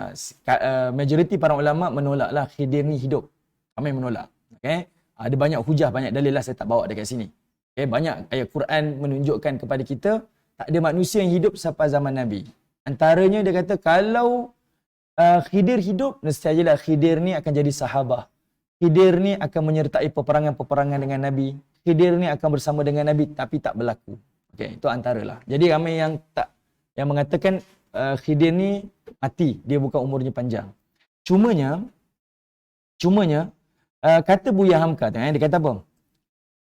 majoriti para ulama menolaklah Khidir ni hidup. Ramai menolak. Okey. Ada banyak hujah, banyak dalil lah, saya tak bawa dekat sini. Banyak ayat Quran menunjukkan kepada kita tak ada manusia yang hidup sampai zaman Nabi. Antaranya dia kata kalau Khidir hidup, nescayalah Khidir ni akan jadi sahabah. Khidir ni akan menyertai peperangan-peperangan dengan Nabi. Khidir ni akan bersama dengan Nabi tapi tak berlaku. Okey, itu antaralah. Jadi ramai yang mengatakan Khidir ni mati, dia bukan umurnya panjang. Cumanya kata Buya Hamka tu, dia kata apa?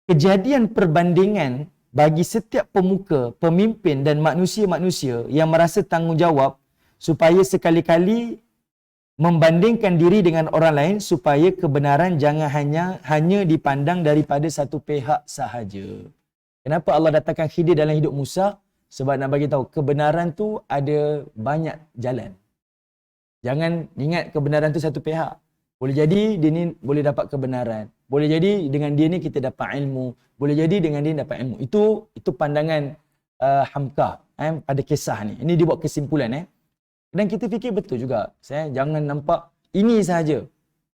Kejadian perbandingan bagi setiap pemuka, pemimpin dan manusia-manusia yang merasa tanggungjawab supaya sekali-kali membandingkan diri dengan orang lain supaya kebenaran jangan hanya dipandang daripada satu pihak sahaja. Kenapa Allah datangkan Khidir dalam hidup Musa? Sebab nak bagi tahu kebenaran tu ada banyak jalan. Jangan ingat kebenaran tu satu pihak. Boleh jadi dia ni boleh dapat kebenaran. Boleh jadi dengan dia ni kita dapat ilmu. Boleh jadi dengan dia dapat ilmu. Itu pandangan Hamka pada kisah ni. Ini dia buat kesimpulan. Dan kita fikir betul juga. Jangan nampak ini sahaja.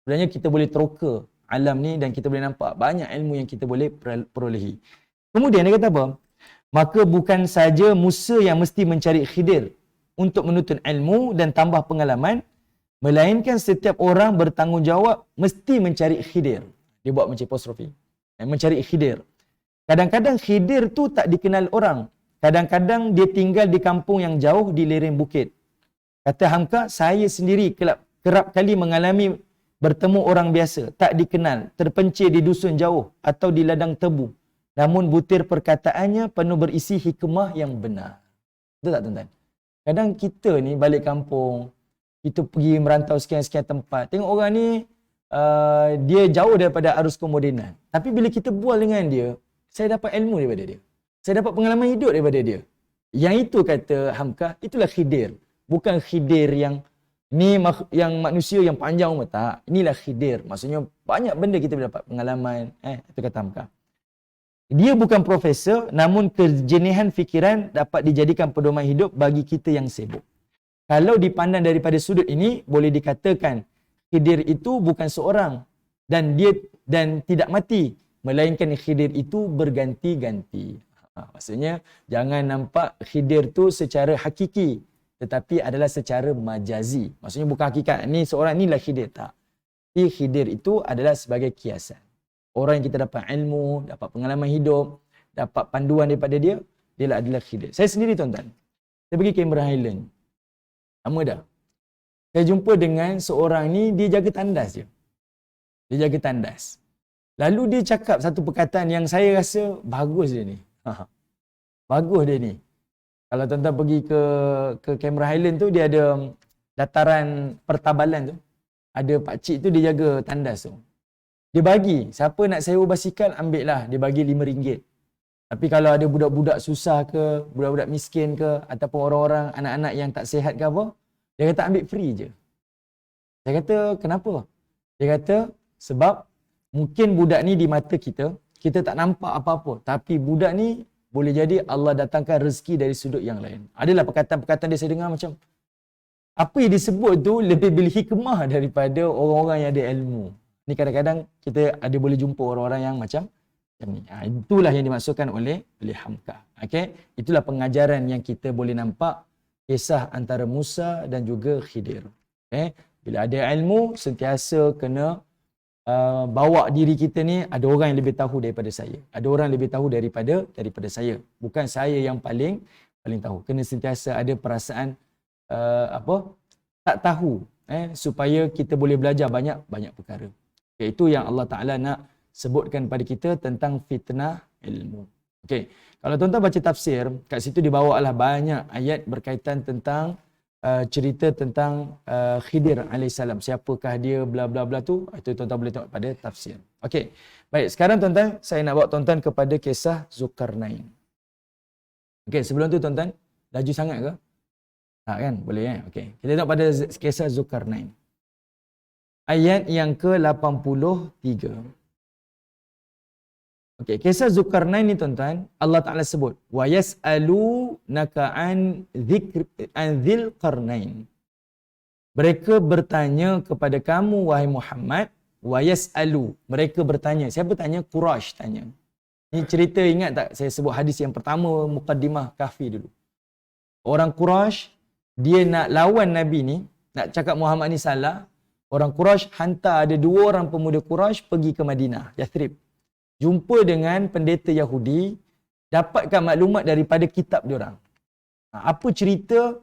Sebenarnya kita boleh teroka alam ni dan kita boleh nampak banyak ilmu yang kita boleh perolehi. Kemudian dia kata apa? Maka bukan saja Musa yang mesti mencari Khidir untuk menuntut ilmu dan tambah pengalaman, melainkan setiap orang bertanggungjawab mesti mencari Khidir. Dia buat macam apostrofi. Mencari Khidir. Kadang-kadang Khidir tu tak dikenal orang. Kadang-kadang dia tinggal di kampung yang jauh di lereng bukit. Kata Hamka, saya sendiri kerap kali mengalami bertemu orang biasa, tak dikenal, terpencil di dusun jauh atau di ladang tebu. Namun butir perkataannya penuh berisi hikmah yang benar. Betul tak tuan-tuan? Kadang kita ni balik kampung, kita pergi merantau sekian-sekian tempat. Tengok orang ni, dia jauh daripada arus kemodenan. Tapi bila kita bual dengan dia, saya dapat ilmu daripada dia. Saya dapat pengalaman hidup daripada dia. Yang itu kata Hamka, itulah Khidir. Bukan Khidir yang manusia yang panjang umur. Tak. Inilah Khidir. Maksudnya banyak benda kita boleh dapat pengalaman. Itu kata Hamka. Dia bukan profesor, namun kejenihan fikiran dapat dijadikan pedoman hidup bagi kita yang sibuk. Kalau dipandang daripada sudut ini, boleh dikatakan Khidir itu bukan seorang dan tidak mati, melainkan Khidir itu berganti-ganti. Maksudnya jangan nampak Khidir tu secara hakiki, tetapi adalah secara majazi. Maksudnya bukan hakikat. Ni seorang inilah Khidir, tak. Tapi Khidir itu adalah sebagai kiasan. Orang yang kita dapat ilmu, dapat pengalaman hidup, dapat panduan daripada dia, dia adalah Khidir. Saya sendiri tuan-tuan, saya pergi Cameron Highland. Lama dah. Saya jumpa dengan seorang ni, dia jaga tandas je. Dia jaga tandas. Lalu dia cakap satu perkataan yang saya rasa bagus dia ni. Bagus dia ni. Kalau tuan-tuan pergi ke Cameron Highland tu, dia ada dataran pertabalan tu. Ada pakcik tu dia jaga tandas tu. Dia bagi, siapa nak sewa basikal ambil lah. Dia bagi RM5. Tapi kalau ada budak-budak susah ke, budak-budak miskin ke, ataupun orang-orang, anak-anak yang tak sihat ke apa, dia kata ambil free je. Saya kata, kenapa? Dia kata, sebab mungkin budak ni di mata kita, kita tak nampak apa-apa. Tapi budak ni boleh jadi Allah datangkan rezeki dari sudut yang lain. Adalah perkataan-perkataan dia saya dengar macam, apa yang disebut tu lebih berhikmah daripada orang-orang yang ada ilmu. Ni kadang-kadang kita ada boleh jumpa orang-orang yang macam ni. Itulah yang dimaksudkan oleh Hamka. Okay? Itulah pengajaran yang kita boleh nampak kisah antara Musa dan juga Khidir. Okay? Bila ada ilmu, sentiasa kena bawa diri kita ni, ada orang yang lebih tahu daripada saya. Ada orang yang lebih tahu daripada saya. Bukan saya yang paling tahu. Kena sentiasa ada perasaan tak tahu, supaya kita boleh belajar banyak perkara. Okay, itu yang Allah Ta'ala nak sebutkan pada kita tentang fitnah ilmu. Okay. Kalau tuan-tuan baca tafsir, kat situ dibawalah banyak ayat berkaitan tentang cerita tentang Khidir AS. Siapakah dia, bla bla bla tu. Itu tuan-tuan boleh tengok pada tafsir. Okay. Baik, sekarang tuan-tuan, saya nak bawa tuan-tuan kepada kisah Zulkarnain. Okay, sebelum tu tuan-tuan, laju sangat ke? Tak kan? Boleh kan? Okay. Kita tengok pada kisah Zulkarnain. Ayat yang ke-83. Okey, kisah Zulkarnain ni tuan-tuan, Allah Taala sebut, wa yas'alunaka an dzil qarnain. Mereka bertanya kepada kamu wahai Muhammad, wa yas'alu. Mereka bertanya. Siapa tanya? Quraisy tanya. Ni cerita, ingat tak saya sebut hadis yang pertama mukaddimah Kahfi dulu. Orang Quraisy dia nak lawan Nabi ni, nak cakap Muhammad ni salah. Orang Quraisy hantar ada 2 orang pemuda Quraisy pergi ke Madinah, Yathrib. Jumpa dengan pendeta Yahudi, dapatkan maklumat daripada kitab diorang. Apa cerita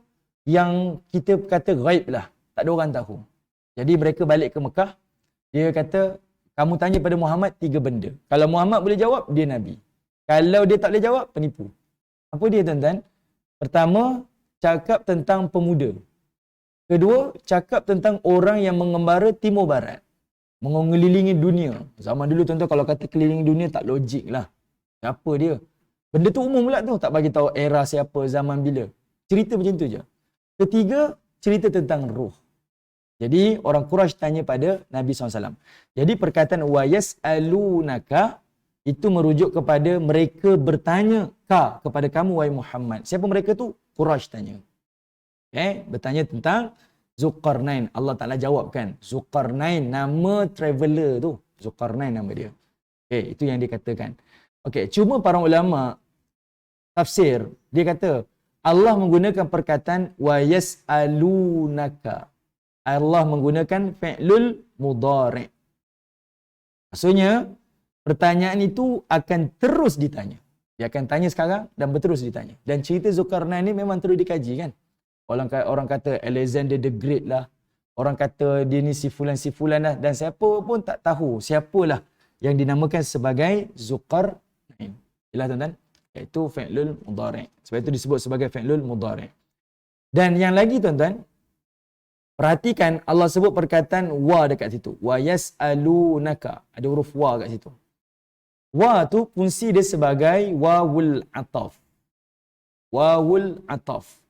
yang kita kata ghaib lah, tak ada orang tahu. Jadi mereka balik ke Mekah, dia kata, kamu tanya pada Muhammad 3 benda. Kalau Muhammad boleh jawab, dia Nabi. Kalau dia tak boleh jawab, penipu. Apa dia tuan-tuan? Pertama, cakap tentang pemuda. Kedua, cakap tentang orang yang mengembara timur barat. Mengelilingi dunia. Zaman dulu tuan-tuan kalau kata kelilingi dunia tak logik lah. Siapa dia? Benda tu umum pula tu. Tak bagi tahu era siapa, zaman bila. Cerita macam tu je. Ketiga, cerita tentang roh. Jadi orang Quraisy tanya pada Nabi SAW. Jadi perkataan wa yas'alunaka itu merujuk kepada mereka bertanya kepada kamu wahai Muhammad. Siapa mereka tu? Quraisy tanya. Bertanya tentang Zulkarnain. Allah Ta'ala jawabkan. Zulkarnain, nama traveler tu. Zulkarnain nama dia. Itu yang dikatakan. Cuma para ulama tafsir, dia kata, Allah menggunakan perkataan wa yas'alunaka. Allah menggunakan fi'lul mudhari'. Maksudnya, pertanyaan itu akan terus ditanya. Dia akan tanya sekarang dan berterus ditanya. Dan cerita Zulkarnain ni memang terus dikaji kan. Orang kata Alexander the Great lah. Orang kata dia ni si fulan lah. Dan siapa pun tak tahu siapalah yang dinamakan sebagai Zulkarnain. Itulah tuan-tuan. Iaitu fi'lul mudhari'. Sebab itu disebut sebagai fi'lul mudhari'. Dan yang lagi tuan-tuan, perhatikan Allah sebut perkataan wa dekat situ. Wa yas'alunaka. Ada huruf wa kat situ. Wa tu fungsi dia sebagai wawul ataf. Wawul ataf.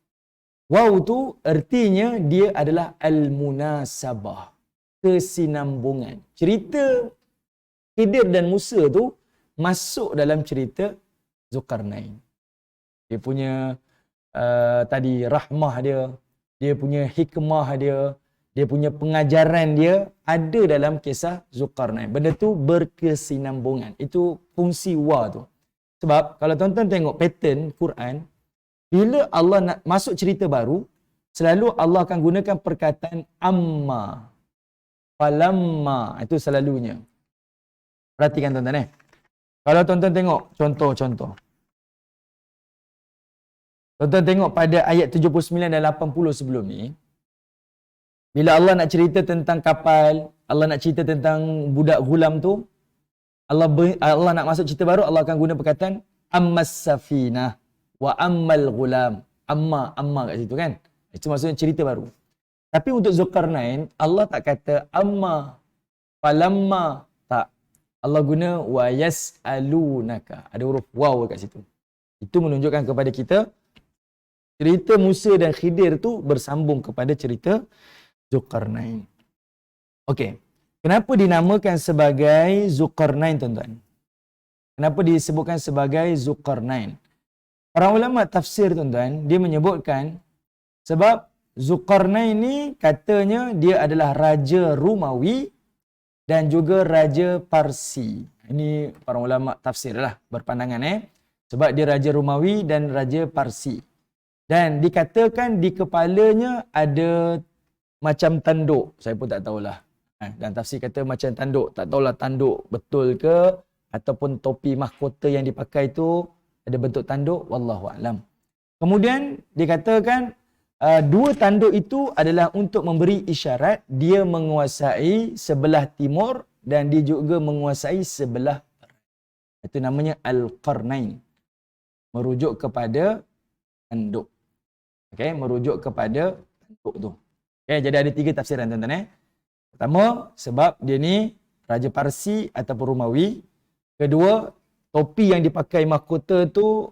Waw tu artinya dia adalah al-munasabah. Kesinambungan. Cerita Khidir dan Musa tu masuk dalam cerita Zulkarnain. Dia punya tadi rahmah dia, dia punya hikmah dia, dia punya pengajaran dia ada dalam kisah Zulkarnain. Benda tu berkesinambungan. Itu fungsi wa tu. Sebab kalau tuan-tuan tengok pattern Quran, bila Allah nak masuk cerita baru, selalu Allah akan gunakan perkataan amma, falamma. Itu selalunya. Perhatikan tuan-tuan Kalau tuan-tuan tengok contoh-contoh. Tuan-tuan tengok pada ayat 79 dan 80 sebelum ni, bila Allah nak cerita tentang kapal, Allah nak cerita tentang budak gulam tu, Allah nak masuk cerita baru, Allah akan guna perkataan ammas safinah wa ammal gulam. Amma kat situ kan. Itu maksudnya cerita baru. Tapi untuk Zulkarnain, Allah tak kata amma, falamma, tak. Allah guna wa yas'alunaka. Ada huruf waw kat situ. Itu menunjukkan kepada kita cerita Musa dan Khidir tu bersambung kepada cerita Zulkarnain. Okey. Kenapa dinamakan sebagai Zulkarnain, tuan-tuan? Kenapa disebutkan sebagai Zulkarnain? Para ulama tafsir, tuan-tuan, dia menyebutkan sebab Zulkarnain ni katanya dia adalah Raja Romawi dan juga Raja Parsi. Ini para ulama tafsir lah berpandangan sebab dia Raja Romawi dan Raja Parsi. Dan dikatakan di kepalanya ada macam tanduk. Saya pun tak tahulah. Dan tafsir kata macam tanduk. Tak tahulah tanduk betul ke ataupun topi mahkota yang dipakai tu ada bentuk tanduk. Wallahualam. Kemudian dikatakan dua tanduk itu adalah untuk memberi isyarat dia menguasai sebelah timur dan dia juga menguasai sebelah barat. Itu namanya Al-Qarnain. Merujuk kepada tanduk. Okey, merujuk kepada tanduk tu. Okey, jadi ada tiga tafsiran, tuan-tuan. Pertama, sebab dia ni Raja Parsi ataupun Romawi. Kedua, topi yang dipakai mahkota tu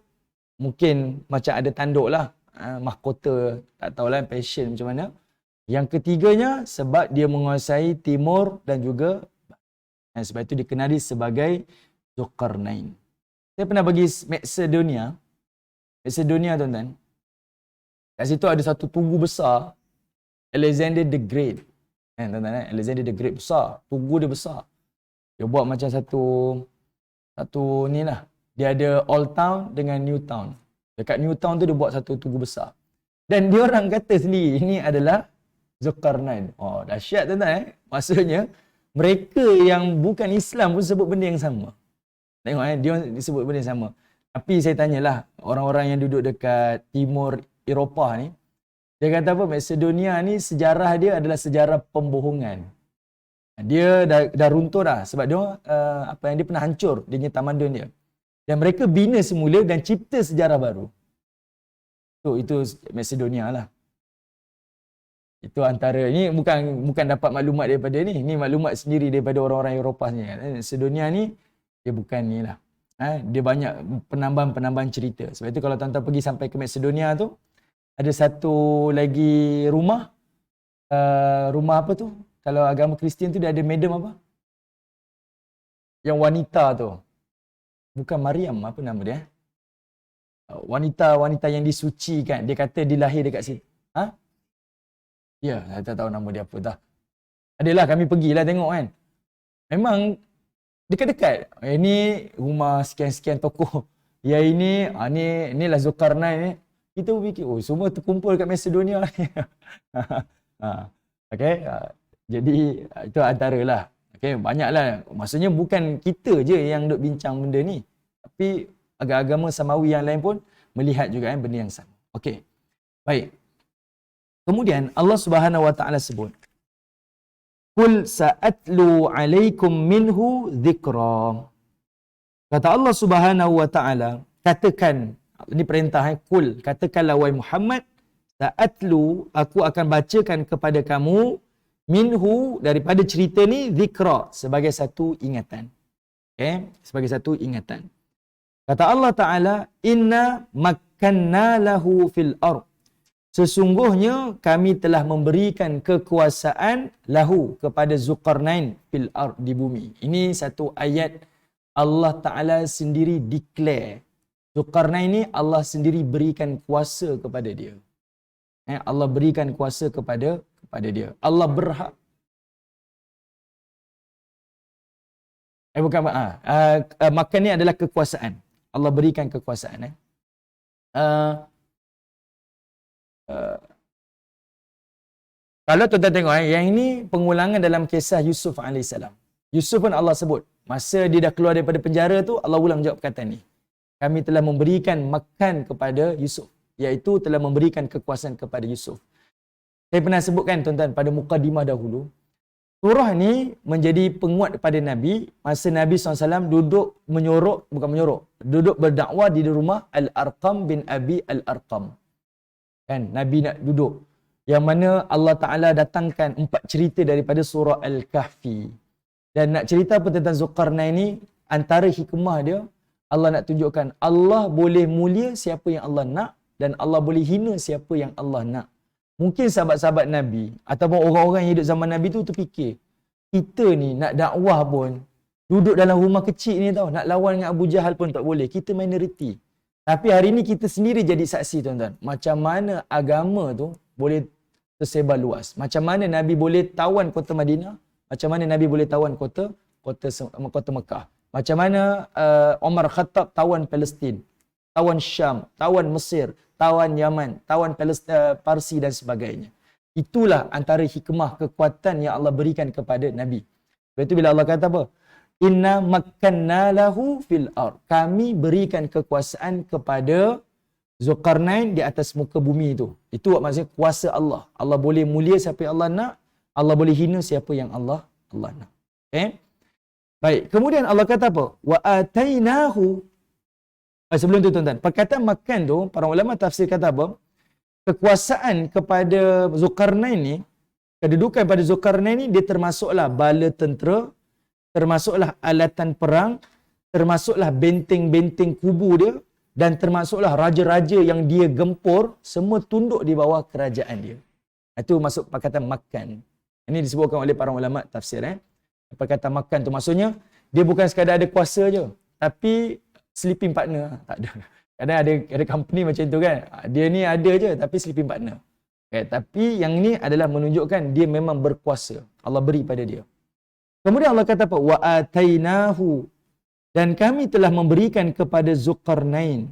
mungkin macam ada tanduk lah. Mahkota, tak tahulah fashion macam mana. Yang ketiganya, sebab dia menguasai timur dan juga barat. Sebab itu dikenali sebagai Zulkarnain. Saya pernah pergi Macedonia. Macedonia, tuan-tuan. Kat situ ada satu tugu besar, Alexander the Great. Tuan-tuan, Alexander the Great besar. Tugu dia besar. Dia buat macam satu ni lah. Dia ada Old Town dengan New Town. Dekat New Town tu dia buat satu tugu besar. Dan dia orang kata sendiri, ini adalah Zulkarnain. Oh, dahsyat, tuan-tuan. Maksudnya, mereka yang bukan Islam pun sebut benda yang sama. Tengok dia disebut benda yang sama. Tapi saya tanyalah, orang-orang yang duduk dekat timur Eropah ni, dia kata apa? Macedonia ni sejarah dia adalah sejarah pembohongan. Dia dah runtuh dah sebab dia apa yang dia pernah hancur dia punya tamadun dia. Dan mereka bina semula dan cipta sejarah baru. Itu Macedonia lah. Itu antara ini bukan dapat maklumat daripada ni. Ini maklumat sendiri daripada orang-orang Eropah ni. Macedonia ni dia bukan ni lah. Dia banyak penambahan-penambahan cerita. Sebab itu kalau tuan-tuan pergi sampai ke Macedonia tu, ada satu lagi rumah. Rumah apa tu? Kalau agama Kristian tu dia ada madam apa? Yang wanita tu. Bukan Maryam, apa nama dia? Wanita yang disucikan. Dia kata dilahir dekat situ. Ya, saya tak tahu nama dia apa dah. Adalah kami pergilah tengok kan. Memang dekat-dekat. Ini rumah sekian-sekian tokoh. Yang inilah Zulkarnain ni. Kita fikir, semua terkumpul kat Macedonia ni. Okey. Jadi itu antaralah. Okey, banyaklah. Maksudnya bukan kita je yang duk bincang benda ni. Tapi agama samawi yang lain pun melihat juga benda yang sama. Okey. Baik. Kemudian Allah Subhanahu Wa Taala sebut, "Qul sa'atlu 'alaikum minhu dzikra." Kata Allah Subhanahu Wa Taala, katakan, ini perintah, qul, katakanlah wahai Muhammad, sa'atlu, aku akan bacakan kepada kamu, minhu, daripada cerita ni, dzikra, sebagai satu ingatan. Okay? Sebagai satu ingatan. Kata Allah Ta'ala, inna makkanna lahu fil ard. Sesungguhnya kami telah memberikan kekuasaan lahu kepada Zulkarnain fil ard, di bumi. Ini satu ayat Allah Ta'ala sendiri declare. Zulkarnain ni Allah sendiri berikan kuasa kepada dia. Allah berikan kuasa kepada dia. Allah berhak. Bukan makan ni adalah kekuasaan. Allah berikan kekuasaan. Kalau tuan-tuan tengok, yang ini pengulangan dalam kisah Yusuf AS. Yusuf pun Allah sebut. Masa dia dah keluar daripada penjara tu, Allah ulang jawab perkataan ni. Kami telah memberikan makan kepada Yusuf. Iaitu telah memberikan kekuasaan kepada Yusuf. Saya pernah sebutkan tuan-tuan pada mukadimah dahulu. Surah ni menjadi penguat kepada Nabi. Masa Nabi SAW duduk berdakwah di rumah Al-Arqam bin Abi Al-Arqam. Kan, Nabi nak duduk. Yang mana Allah Ta'ala datangkan 4 cerita daripada surah Al-Kahfi. Dan nak cerita apa tentang Zulkarnain ni, antara hikmah dia, Allah nak tunjukkan Allah boleh mulia siapa yang Allah nak dan Allah boleh hina siapa yang Allah nak. Mungkin sahabat-sahabat Nabi ataupun orang-orang yang hidup zaman Nabi tu terfikir, kita ni nak dakwah pun, duduk dalam rumah kecil ni tau, nak lawan dengan Abu Jahal pun tak boleh. Kita minoriti. Tapi hari ni kita sendiri jadi saksi tuan-tuan. Macam mana agama tu boleh tersebar luas. Macam mana Nabi boleh tawan kota Madinah. Macam mana Nabi boleh tawan kota Mekah. Macam mana Umar Khattab tawan Palestin, tawan Syam, tawan Mesir, tawan Yaman, tawan Parsi dan sebagainya. Itulah antara hikmah kekuatan yang Allah berikan kepada Nabi. Lepas itu bila Allah kata apa? Inna makkanna lahu fil ard. Kami berikan kekuasaan kepada Zulkarnain di atas muka bumi itu. Itu maksudnya kuasa Allah. Allah boleh mulia siapa yang Allah nak. Allah boleh hina siapa yang Allah nak. Okay? Baik. Kemudian Allah kata apa? Wa atainahu. Sebelum tu tuan-tuan. Perkataan makan tu, para ulama tafsir kata apa? Kekuasaan kepada Zulkarnain ni, kedudukan pada Zulkarnain ni, dia termasuklah bala tentera, termasuklah alatan perang, termasuklah benteng-benteng kubu dia, dan termasuklah raja-raja yang dia gempur, semua tunduk di bawah kerajaan dia. Itu masuk perkataan makan. Ini disebutkan oleh para ulama tafsir. Perkataan makan tu maksudnya, dia bukan sekadar ada kuasa je, tapi sleeping partner. Tak ada. Kadang ada company macam tu kan. Dia ni ada je, tapi sleeping partner. Okay, tapi yang ni adalah menunjukkan dia memang berkuasa. Allah beri pada dia. Kemudian Allah kata apa? Wa atainahu. Dan kami telah memberikan kepada Zulkarnain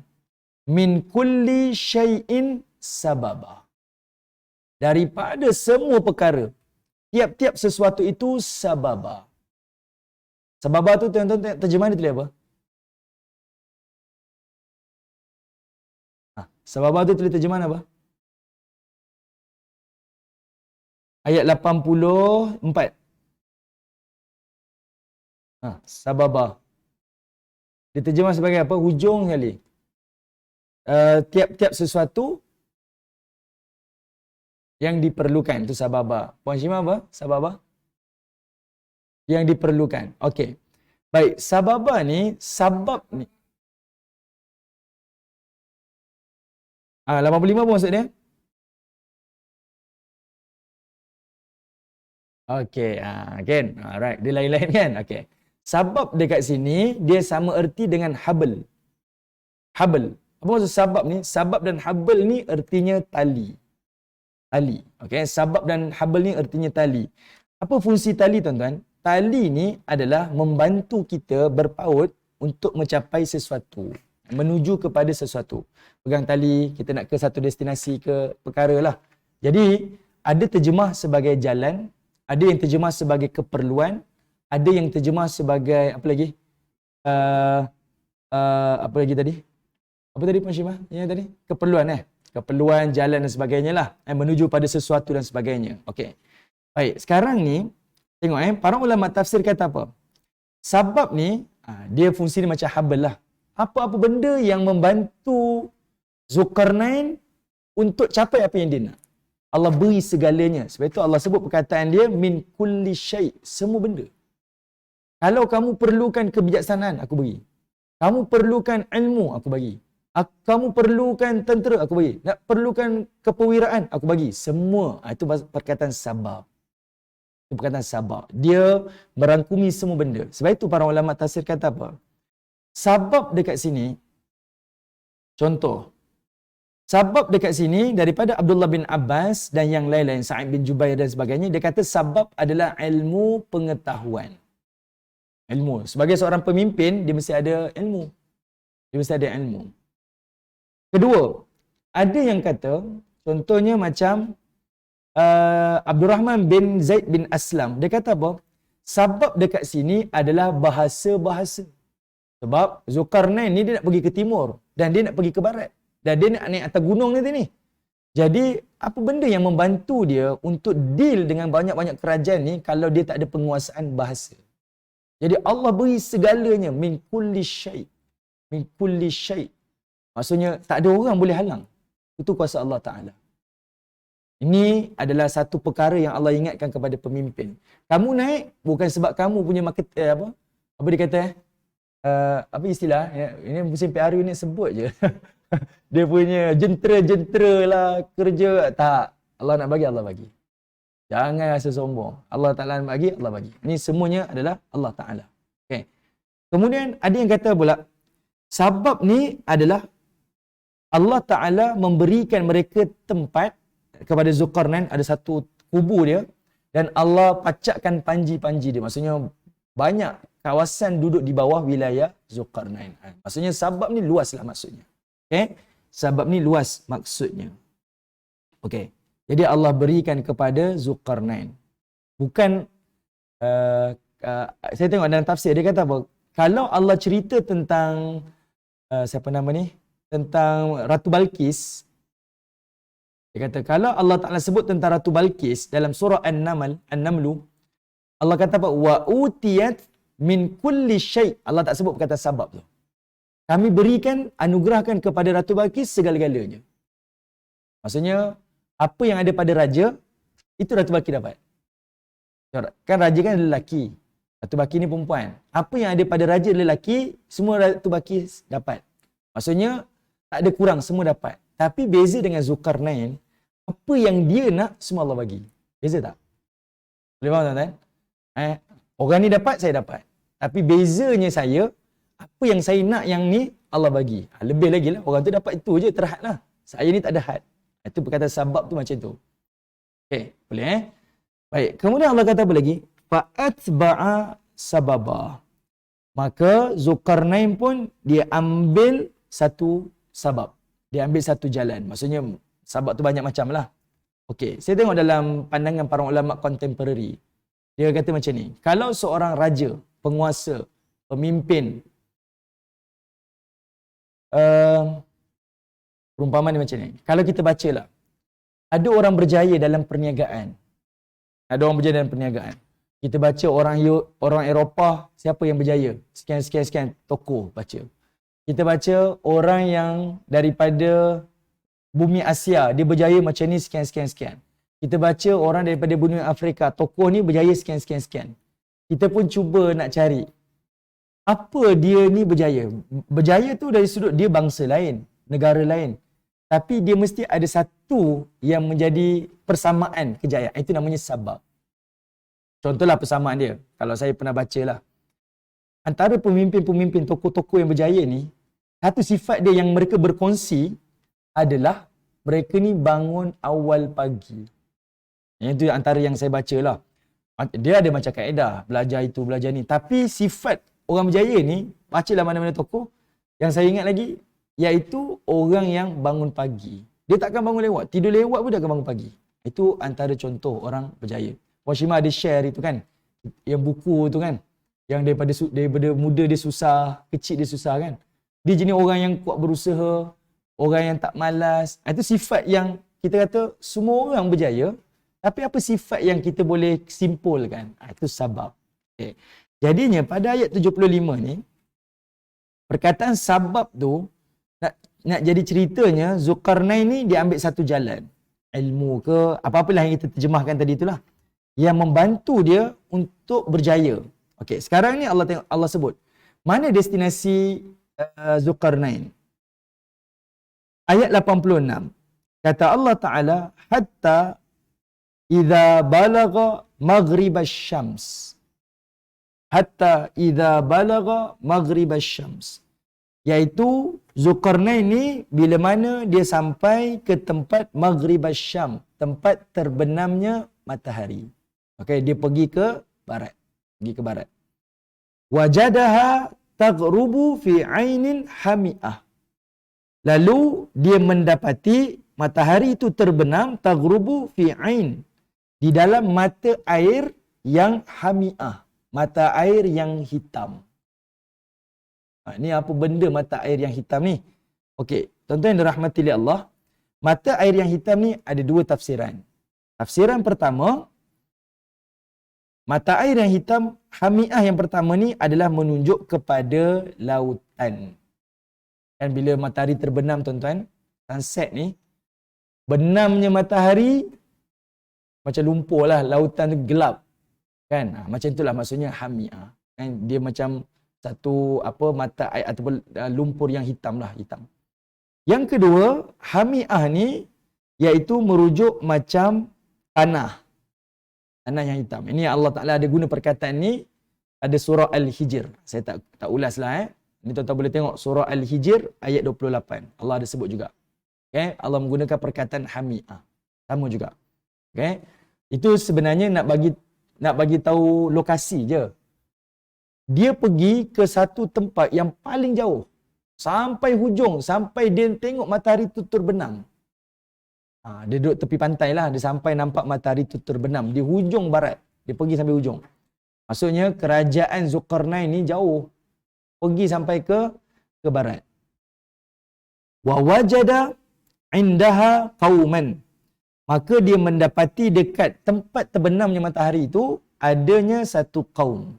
min kulli syai'in sababa. Daripada semua perkara. Tiap-tiap sesuatu itu sababa. Sababa tu tuan-tuan terjemahan dia tulis apa? Sababa tu tulis terjemahan apa? Ayat 84. Sababa. Diterjemah sebagai apa? Hujung sekali. Tiap-tiap sesuatu yang diperlukan. Itu sababa. Puan Syima apa? Sababa? Yang diperlukan. Okey. Baik. Sababa ni, sabab ni. 85 apa maksud dia? Okey. Kan? Alright. Dia lain-lain kan? Okey. Sabab dekat sini, dia sama erti dengan habl. Habl. Apa maksud sabab ni? Sabab dan habl ni ertinya tali. Tali. Okey. Sabab dan habl ni ertinya tali. Apa fungsi tali tuan-tuan? Tali ni adalah membantu kita berpaut untuk mencapai sesuatu. Menuju kepada sesuatu. Pegang tali, kita nak ke satu destinasi ke perkara lah. Jadi, ada terjemah sebagai jalan, ada yang terjemah sebagai keperluan, ada yang terjemah sebagai apa lagi? Apa lagi tadi? Apa tadi Puan Syimah? Yang tadi? Keperluan Keperluan, jalan dan sebagainya lah. Menuju pada sesuatu dan sebagainya. Okey. Baik, sekarang ni, tengok para ulama tafsir kata apa? Sabab ni, dia fungsi ni macam habl lah. Apa-apa benda yang membantu Zulkarnain untuk capai apa yang dia nak. Allah beri segalanya. Sebab itu Allah sebut perkataan dia, min kulli syai', semua benda. Kalau kamu perlukan kebijaksanaan, aku bagi. Kamu perlukan ilmu, aku bagi. Kamu perlukan tentera, aku bagi. Nak perlukan keperwiraan, aku bagi. Semua. Itu perkataan sabab. Itu perkataan sabab. Dia merangkumi semua benda. Sebab itu para ulama tafsir kata apa? Sabab dekat sini, contoh, sabab dekat sini daripada Abdullah bin Abbas dan yang lain-lain, Sa'id bin Jubair dan sebagainya, dia kata sabab adalah ilmu pengetahuan. Ilmu. Sebagai seorang pemimpin, dia mesti ada ilmu. Dia mesti ada ilmu. Kedua, ada yang kata, contohnya macam Abdul Rahman bin Zaid bin Aslam. Dia kata apa? Sabab dekat sini adalah bahasa-bahasa. Sebab Zulkarnain ni dia nak pergi ke timur dan dia nak pergi ke barat. Dan dia nak naik atas gunung nanti ni. Jadi, apa benda yang membantu dia untuk deal dengan banyak-banyak kerajaan ni kalau dia tak ada penguasaan bahasa? Jadi, Allah beri segalanya. Min kulli syai'. Min kulli syai'. Maksudnya, tak ada orang boleh halang. Itu kuasa Allah Ta'ala. Ini adalah satu perkara yang Allah ingatkan kepada pemimpin. Kamu naik bukan sebab kamu punya market, apa dia kata? Apa istilah? Ini musim PRU ni sebut je. Dia punya jentera-jentera lah, kerja. Tak. Allah nak bagi, Allah bagi. Jangan rasa sombong. Allah Ta'ala nak bagi, Allah bagi. Ini semuanya adalah Allah Ta'ala. Okay. Kemudian ada yang kata pula, sabab ni adalah Allah Ta'ala memberikan mereka tempat kepada Zulkarnain, ada satu kubu dia, dan Allah pacakkan panji-panji dia. Maksudnya banyak kawasan duduk di bawah wilayah Zulkarnain. Maksudnya sabab ni luas lah maksudnya. Okay? Sabab ni luas maksudnya. Okay. Jadi Allah berikan kepada Zulkarnain. Bukan, saya tengok dalam tafsir, dia kata apa? Kalau Allah cerita tentang, siapa nama ni? Tentang Ratu Balqis. Dia kata, kalau Allah Ta'ala sebut tentang Ratu Balqis dalam surah An-Namlu, Allah kata apa? Wa utiyat min kulli syai'. Allah tak sebut kata sabab tu. Kami berikan, anugerahkan kepada Ratu Balqis segala-galanya. Maksudnya, apa yang ada pada raja, itu Ratu Balqis dapat. Kan raja kan lelaki. Ratu Balqis ni perempuan. Apa yang ada pada raja lelaki, semua Ratu Balqis dapat. Maksudnya, tak ada kurang, semua dapat. Tapi beza dengan Zulkarnain, apa yang dia nak, semua Allah bagi. Beza tak? Boleh faham tuan-tuan? Orang ni dapat, saya dapat. Tapi bezanya saya, apa yang saya nak yang ni, Allah bagi. Lebih lagi lah, orang tu dapat itu je, terhad lah. Saya ni tak ada had. Itu perkataan sabab tu macam tu. Okay, boleh Baik, kemudian Allah kata apa lagi? Fa'atba'a sababa. Maka Zulkarnain pun dia ambil satu sabab. Dia ambil satu jalan. Maksudnya sabab tu banyak macam lah. Okey, saya tengok dalam pandangan para ulama contemporary. Dia kata macam ni. Kalau seorang raja, penguasa, pemimpin, perumpamaan ni macam ni. Kalau kita bacalah, ada orang berjaya dalam perniagaan. Ada orang berjaya dalam perniagaan. Kita baca orang Eropah, siapa yang berjaya? Sekian, tokoh baca. Kita baca orang yang daripada bumi Asia, dia berjaya macam ni, sekian. Kita baca orang daripada bumi Afrika, tokoh ni berjaya sekian. Kita pun cuba nak cari, apa dia ni berjaya? Berjaya tu dari sudut dia bangsa lain, negara lain. Tapi dia mesti ada satu yang menjadi persamaan kejayaan. Itu namanya sabab. Contohlah persamaan dia. Kalau saya pernah baca lah. Antara pemimpin-pemimpin, tokoh-tokoh yang berjaya ni, satu sifat dia yang mereka berkongsi adalah mereka ni bangun awal pagi. Yang itu antara yang saya baca lah. Dia ada macam kaedah, belajar itu, belajar ni. Tapi sifat orang berjaya ni, bacalah mana-mana tokoh, yang saya ingat lagi, iaitu orang yang bangun pagi. Dia takkan bangun lewat. Tidur lewat pun dia akan bangun pagi. Itu antara contoh orang berjaya. Washima ada share itu kan. Yang buku tu kan. Yang daripada muda dia susah, kecil dia susah kan. Dia jenis orang yang kuat berusaha, orang yang tak malas. Itu sifat yang kita kata semua orang berjaya. Tapi apa sifat yang kita boleh simpulkan? Itu sabab. Okay. Jadinya pada ayat 75 ni, perkataan sabab tu, nak jadi ceritanya, Zulkarnain ni dia ambil satu jalan. Ilmu ke, apa-apalah yang kita terjemahkan tadi itulah. Yang membantu dia untuk berjaya. Okey, sekarang ni Allah sebut. Mana destinasi Zulkarnain? Ayat 86. Kata Allah Ta'ala, hatta idza balagha maghribasy syams. Hatta idza balagha maghribasy syams. Iaitu Zulkarnain ni bila mana dia sampai ke tempat Maghrib Syam, tempat terbenamnya matahari. Okey, dia pergi ke barat. Pergi ke barat. Wajadaha taghrubu fi ainin hami'ah. Lalu dia mendapati matahari itu terbenam taghrubu fi ain, di dalam mata air yang hami'ah, mata air yang hitam. Ni apa benda mata air yang hitam ni? Okey, tuan-tuan yang dirahmati oleh Allah, mata air yang hitam ni ada dua tafsiran. Tafsiran pertama, mata air yang hitam hami'ah yang pertama ni adalah menunjuk kepada lautan. Kan bila matahari terbenam tuan-tuan, sunset ni, benamnya matahari macam lumpur lah, lautan tu gelap. Kan? Macam itulah maksudnya hami'ah. Kan? Dia macam satu mata air ataupun lumpur yang hitam lah, hitam. Yang kedua, hami'ah ni iaitu merujuk macam tanah. Tanah yang hitam. Ini Allah Ta'ala ada guna perkataan ni ada surah Al-Hijr. Saya tak ulas lah. Ini tuan-tuan boleh tengok surah Al-Hijr ayat 28. Allah ada sebut juga. Okay? Allah menggunakan perkataan hami'ah. Sama juga. Okay? Itu sebenarnya nak bagi tahu lokasi je. Dia pergi ke satu tempat yang paling jauh. Sampai hujung. Sampai dia tengok matahari itu terbenam. Dia duduk tepi pantai lah. Dia sampai nampak matahari itu terbenam. Di hujung barat. Dia pergi sampai hujung. Maksudnya kerajaan Zulkarnain ni jauh. Pergi sampai ke barat. Wa wajada indaha qauman. Maka dia mendapati dekat tempat terbenamnya matahari itu adanya satu kaum.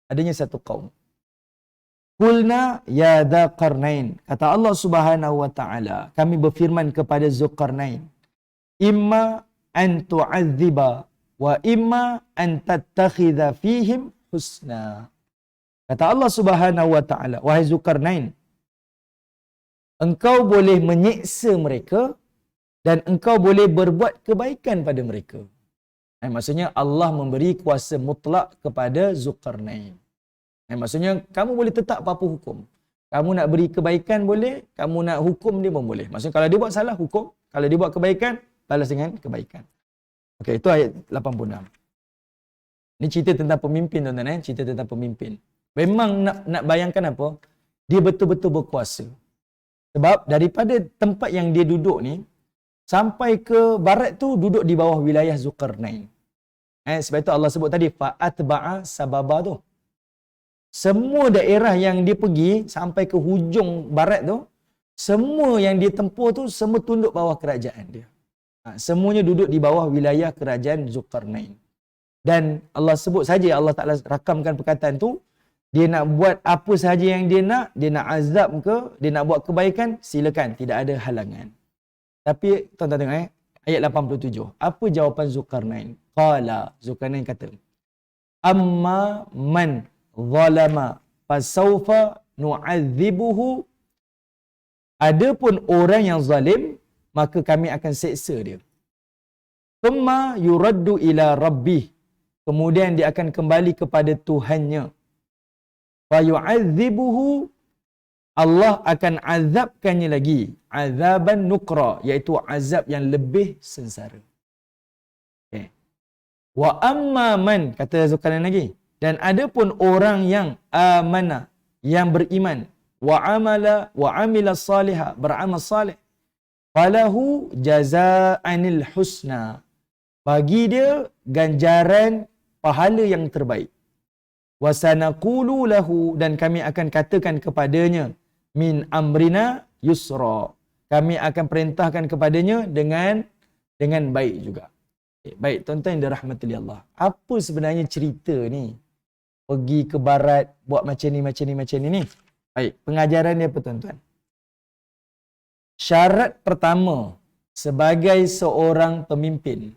Adanya satu kaum. Qulna ya Dzulqarnain. Kata Allah Subhanahu wa taala, kami berfirman kepada Zulkarnain, imma an tu'adziba wa imma an tattakhidha fihim husna. Kata Allah Subhanahu wa taala, wahai Zulkarnain, engkau boleh menyiksa mereka dan engkau boleh berbuat kebaikan pada mereka. Maksudnya Allah memberi kuasa mutlak kepada Zulkarnain. Maksudnya kamu boleh tetap apa-apa hukum. Kamu nak beri kebaikan boleh, kamu nak hukum dia pun boleh. Maksudnya kalau dia buat salah, hukum. Kalau dia buat kebaikan, balas dengan kebaikan. Okey, itu ayat 86. Ini cerita tentang pemimpin tuan-tuan. Cerita tentang pemimpin. Memang nak bayangkan apa? Dia betul-betul berkuasa. Sebab daripada tempat yang dia duduk ni, sampai ke barat tu duduk di bawah wilayah Zulkarnain. Sebab itu Allah sebut tadi, fa'atba'a sababa tu. Semua daerah yang dia pergi sampai ke hujung barat tu, semua yang dia tempuh tu semua tunduk bawah kerajaan dia. Semuanya duduk di bawah wilayah kerajaan Zulkarnain. Dan Allah sebut saja, Allah Ta'ala rakamkan perkataan tu, dia nak buat apa sahaja yang dia nak azab ke, dia nak buat kebaikan, silakan, tidak ada halangan. Tapi tuan-tuan tengok ayat 87. Apa jawapan Zulkarnain? Qala, Zulkarnain kata, amma man zalama fasawfa nu'adzibuhu. Adapun orang yang zalim, maka kami akan seksa dia. Thumma yuraddu ila rabbih. Kemudian dia akan kembali kepada Tuhannya. Fa yu'adzibuhu. Allah akan azabkannya lagi. Azaban nukra. Iaitu azab yang lebih sengsara. Okay. Wa amma man. Kata Zulkarnain lagi. Dan ada pun orang yang amana. Yang beriman. Wa amila salihah. Beramal salih. Falahu jaza'anil husna. Bagi dia ganjaran pahala yang terbaik. Wasanaqulu lahu. Dan kami akan katakan kepadanya, min amrina yusra. Kami akan perintahkan kepadanya dengan baik juga. Baik, tuan-tuan yang dirahmati Allah. Apa sebenarnya cerita ni? Pergi ke barat, buat macam ni. Baik, pengajaran dia apa tuan-tuan? Syarat pertama sebagai seorang pemimpin.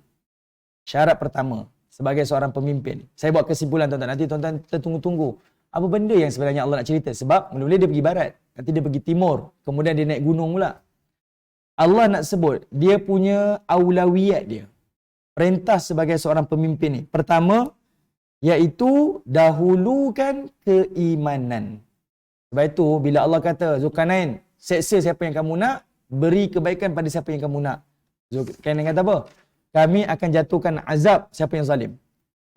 Syarat pertama sebagai seorang pemimpin. Saya buat kesimpulan tuan-tuan. Nanti tuan-tuan tertunggu-tunggu. Apa benda yang sebenarnya Allah nak cerita? Sebab mula-mula dia pergi barat. Nanti dia pergi timur. Kemudian dia naik gunung pula. Allah nak sebut dia punya aulawiyat dia. Perintah sebagai seorang pemimpin ni. Pertama, iaitu dahulukan keimanan. Sebab itu bila Allah kata Zulkarnain, seksa siapa yang kamu nak, beri kebaikan pada siapa yang kamu nak. Zulkarnain kata apa? Kami akan jatuhkan azab siapa yang zalim.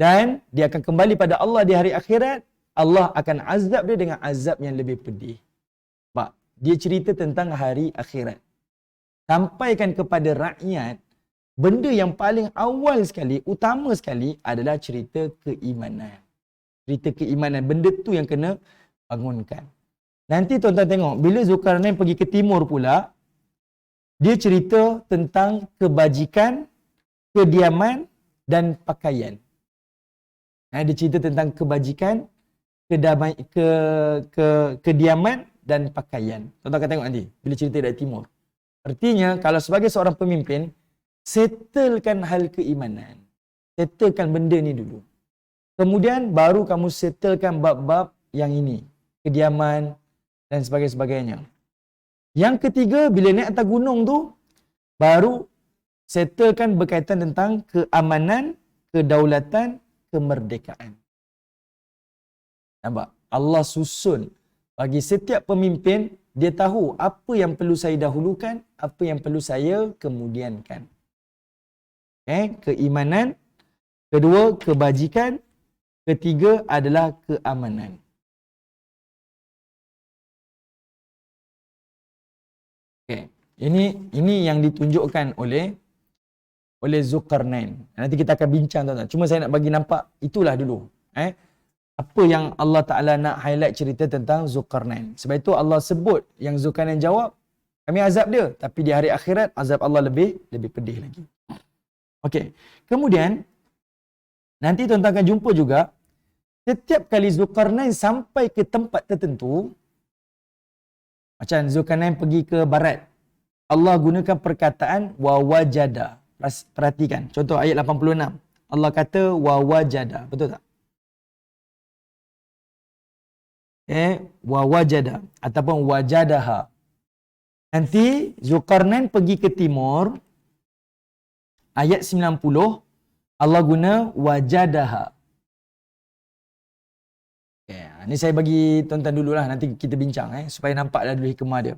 Dan dia akan kembali pada Allah di hari akhirat. Allah akan azab dia dengan azab yang lebih pedih. Sebab dia cerita tentang hari akhirat. Sampaikan kepada rakyat, benda yang paling awal sekali, utama sekali adalah cerita keimanan. Cerita keimanan, benda tu yang kena bangunkan. Nanti tuan-tuan tengok, bila Zulkarnain pergi ke timur pula, dia cerita tentang kebajikan, kediaman dan pakaian. Dia cerita tentang kebajikan, kediaman dan pakaian. Tuan-tuan akan tengok nanti, bila cerita dari timur. Artinya, kalau sebagai seorang pemimpin, settlekan hal keimanan. Settlekan benda ni dulu. Kemudian baru kamu settlekan bab-bab yang ini. Kediaman dan sebagainya. Yang ketiga, bila naik atas gunung tu, baru settlekan berkaitan tentang keamanan, kedaulatan, kemerdekaan. Nampak? Allah susun bagi setiap pemimpin, dia tahu apa yang perlu saya dahulukan, apa yang perlu saya kemudiankan. Keimanan, kedua kebajikan, ketiga adalah keamanan. Ini yang ditunjukkan oleh Zulkarnain. Nanti kita akan bincang tuan-tuan. Cuma saya nak bagi nampak itulah dulu. Apa yang Allah Ta'ala nak highlight cerita tentang Zulkarnain. Sebab itu Allah sebut yang Zulkarnain jawab, kami azab dia. Tapi di hari akhirat, azab Allah lebih pedih lagi. Okey. Kemudian, nanti tuan-tuan akan jumpa juga, setiap kali Zulkarnain sampai ke tempat tertentu, macam Zulkarnain pergi ke barat, Allah gunakan perkataan wawajada. Perhatikan. Contoh ayat 86. Allah kata wawajada. Betul tak? Wawajada ataupun wajadaha. Nanti Zulkarnain pergi ke timur, ayat 90, Allah guna wajadaha. Ni saya bagi tuan-tuan dululah, nanti kita bincang supaya nampaklah dulu hikmah dia.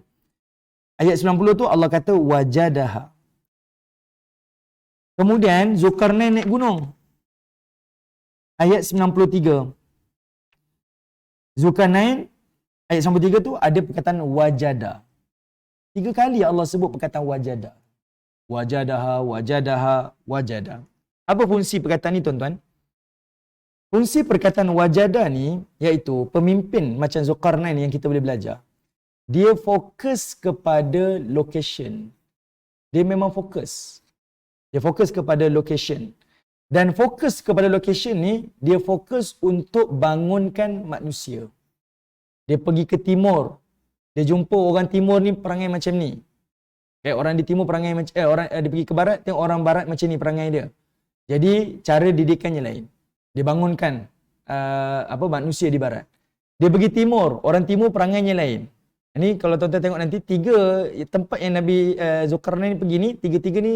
Ayat 90 tu Allah kata wajadaha. Kemudian Zulkarnain naik gunung. Ayat 93. Zulkarnain, ayat 93 tu ada perkataan wajada. 3 kali Allah sebut perkataan wajada. Wajadaha, wajadaha, wajada. Apa fungsi perkataan ni tuan-tuan? Fungsi perkataan wajada ni, iaitu pemimpin macam Zulkarnain yang kita boleh belajar. Dia fokus kepada location. Dia memang fokus. Dia fokus kepada location. Dan fokus kepada location ni, dia fokus untuk bangunkan manusia. Dia pergi ke timur. Dia jumpa orang timur ni perangai macam ni. Orang di timur perangai macam dia pergi ke barat, tengok orang barat macam ni perangai dia. Jadi cara didikannya lain. Dia bangunkan manusia di barat. Dia pergi timur, orang timur perangainya lain. Ini kalau tuan-tuan tengok nanti 3 tempat yang Nabi Zulkarnain pergi ni, 3-3 ni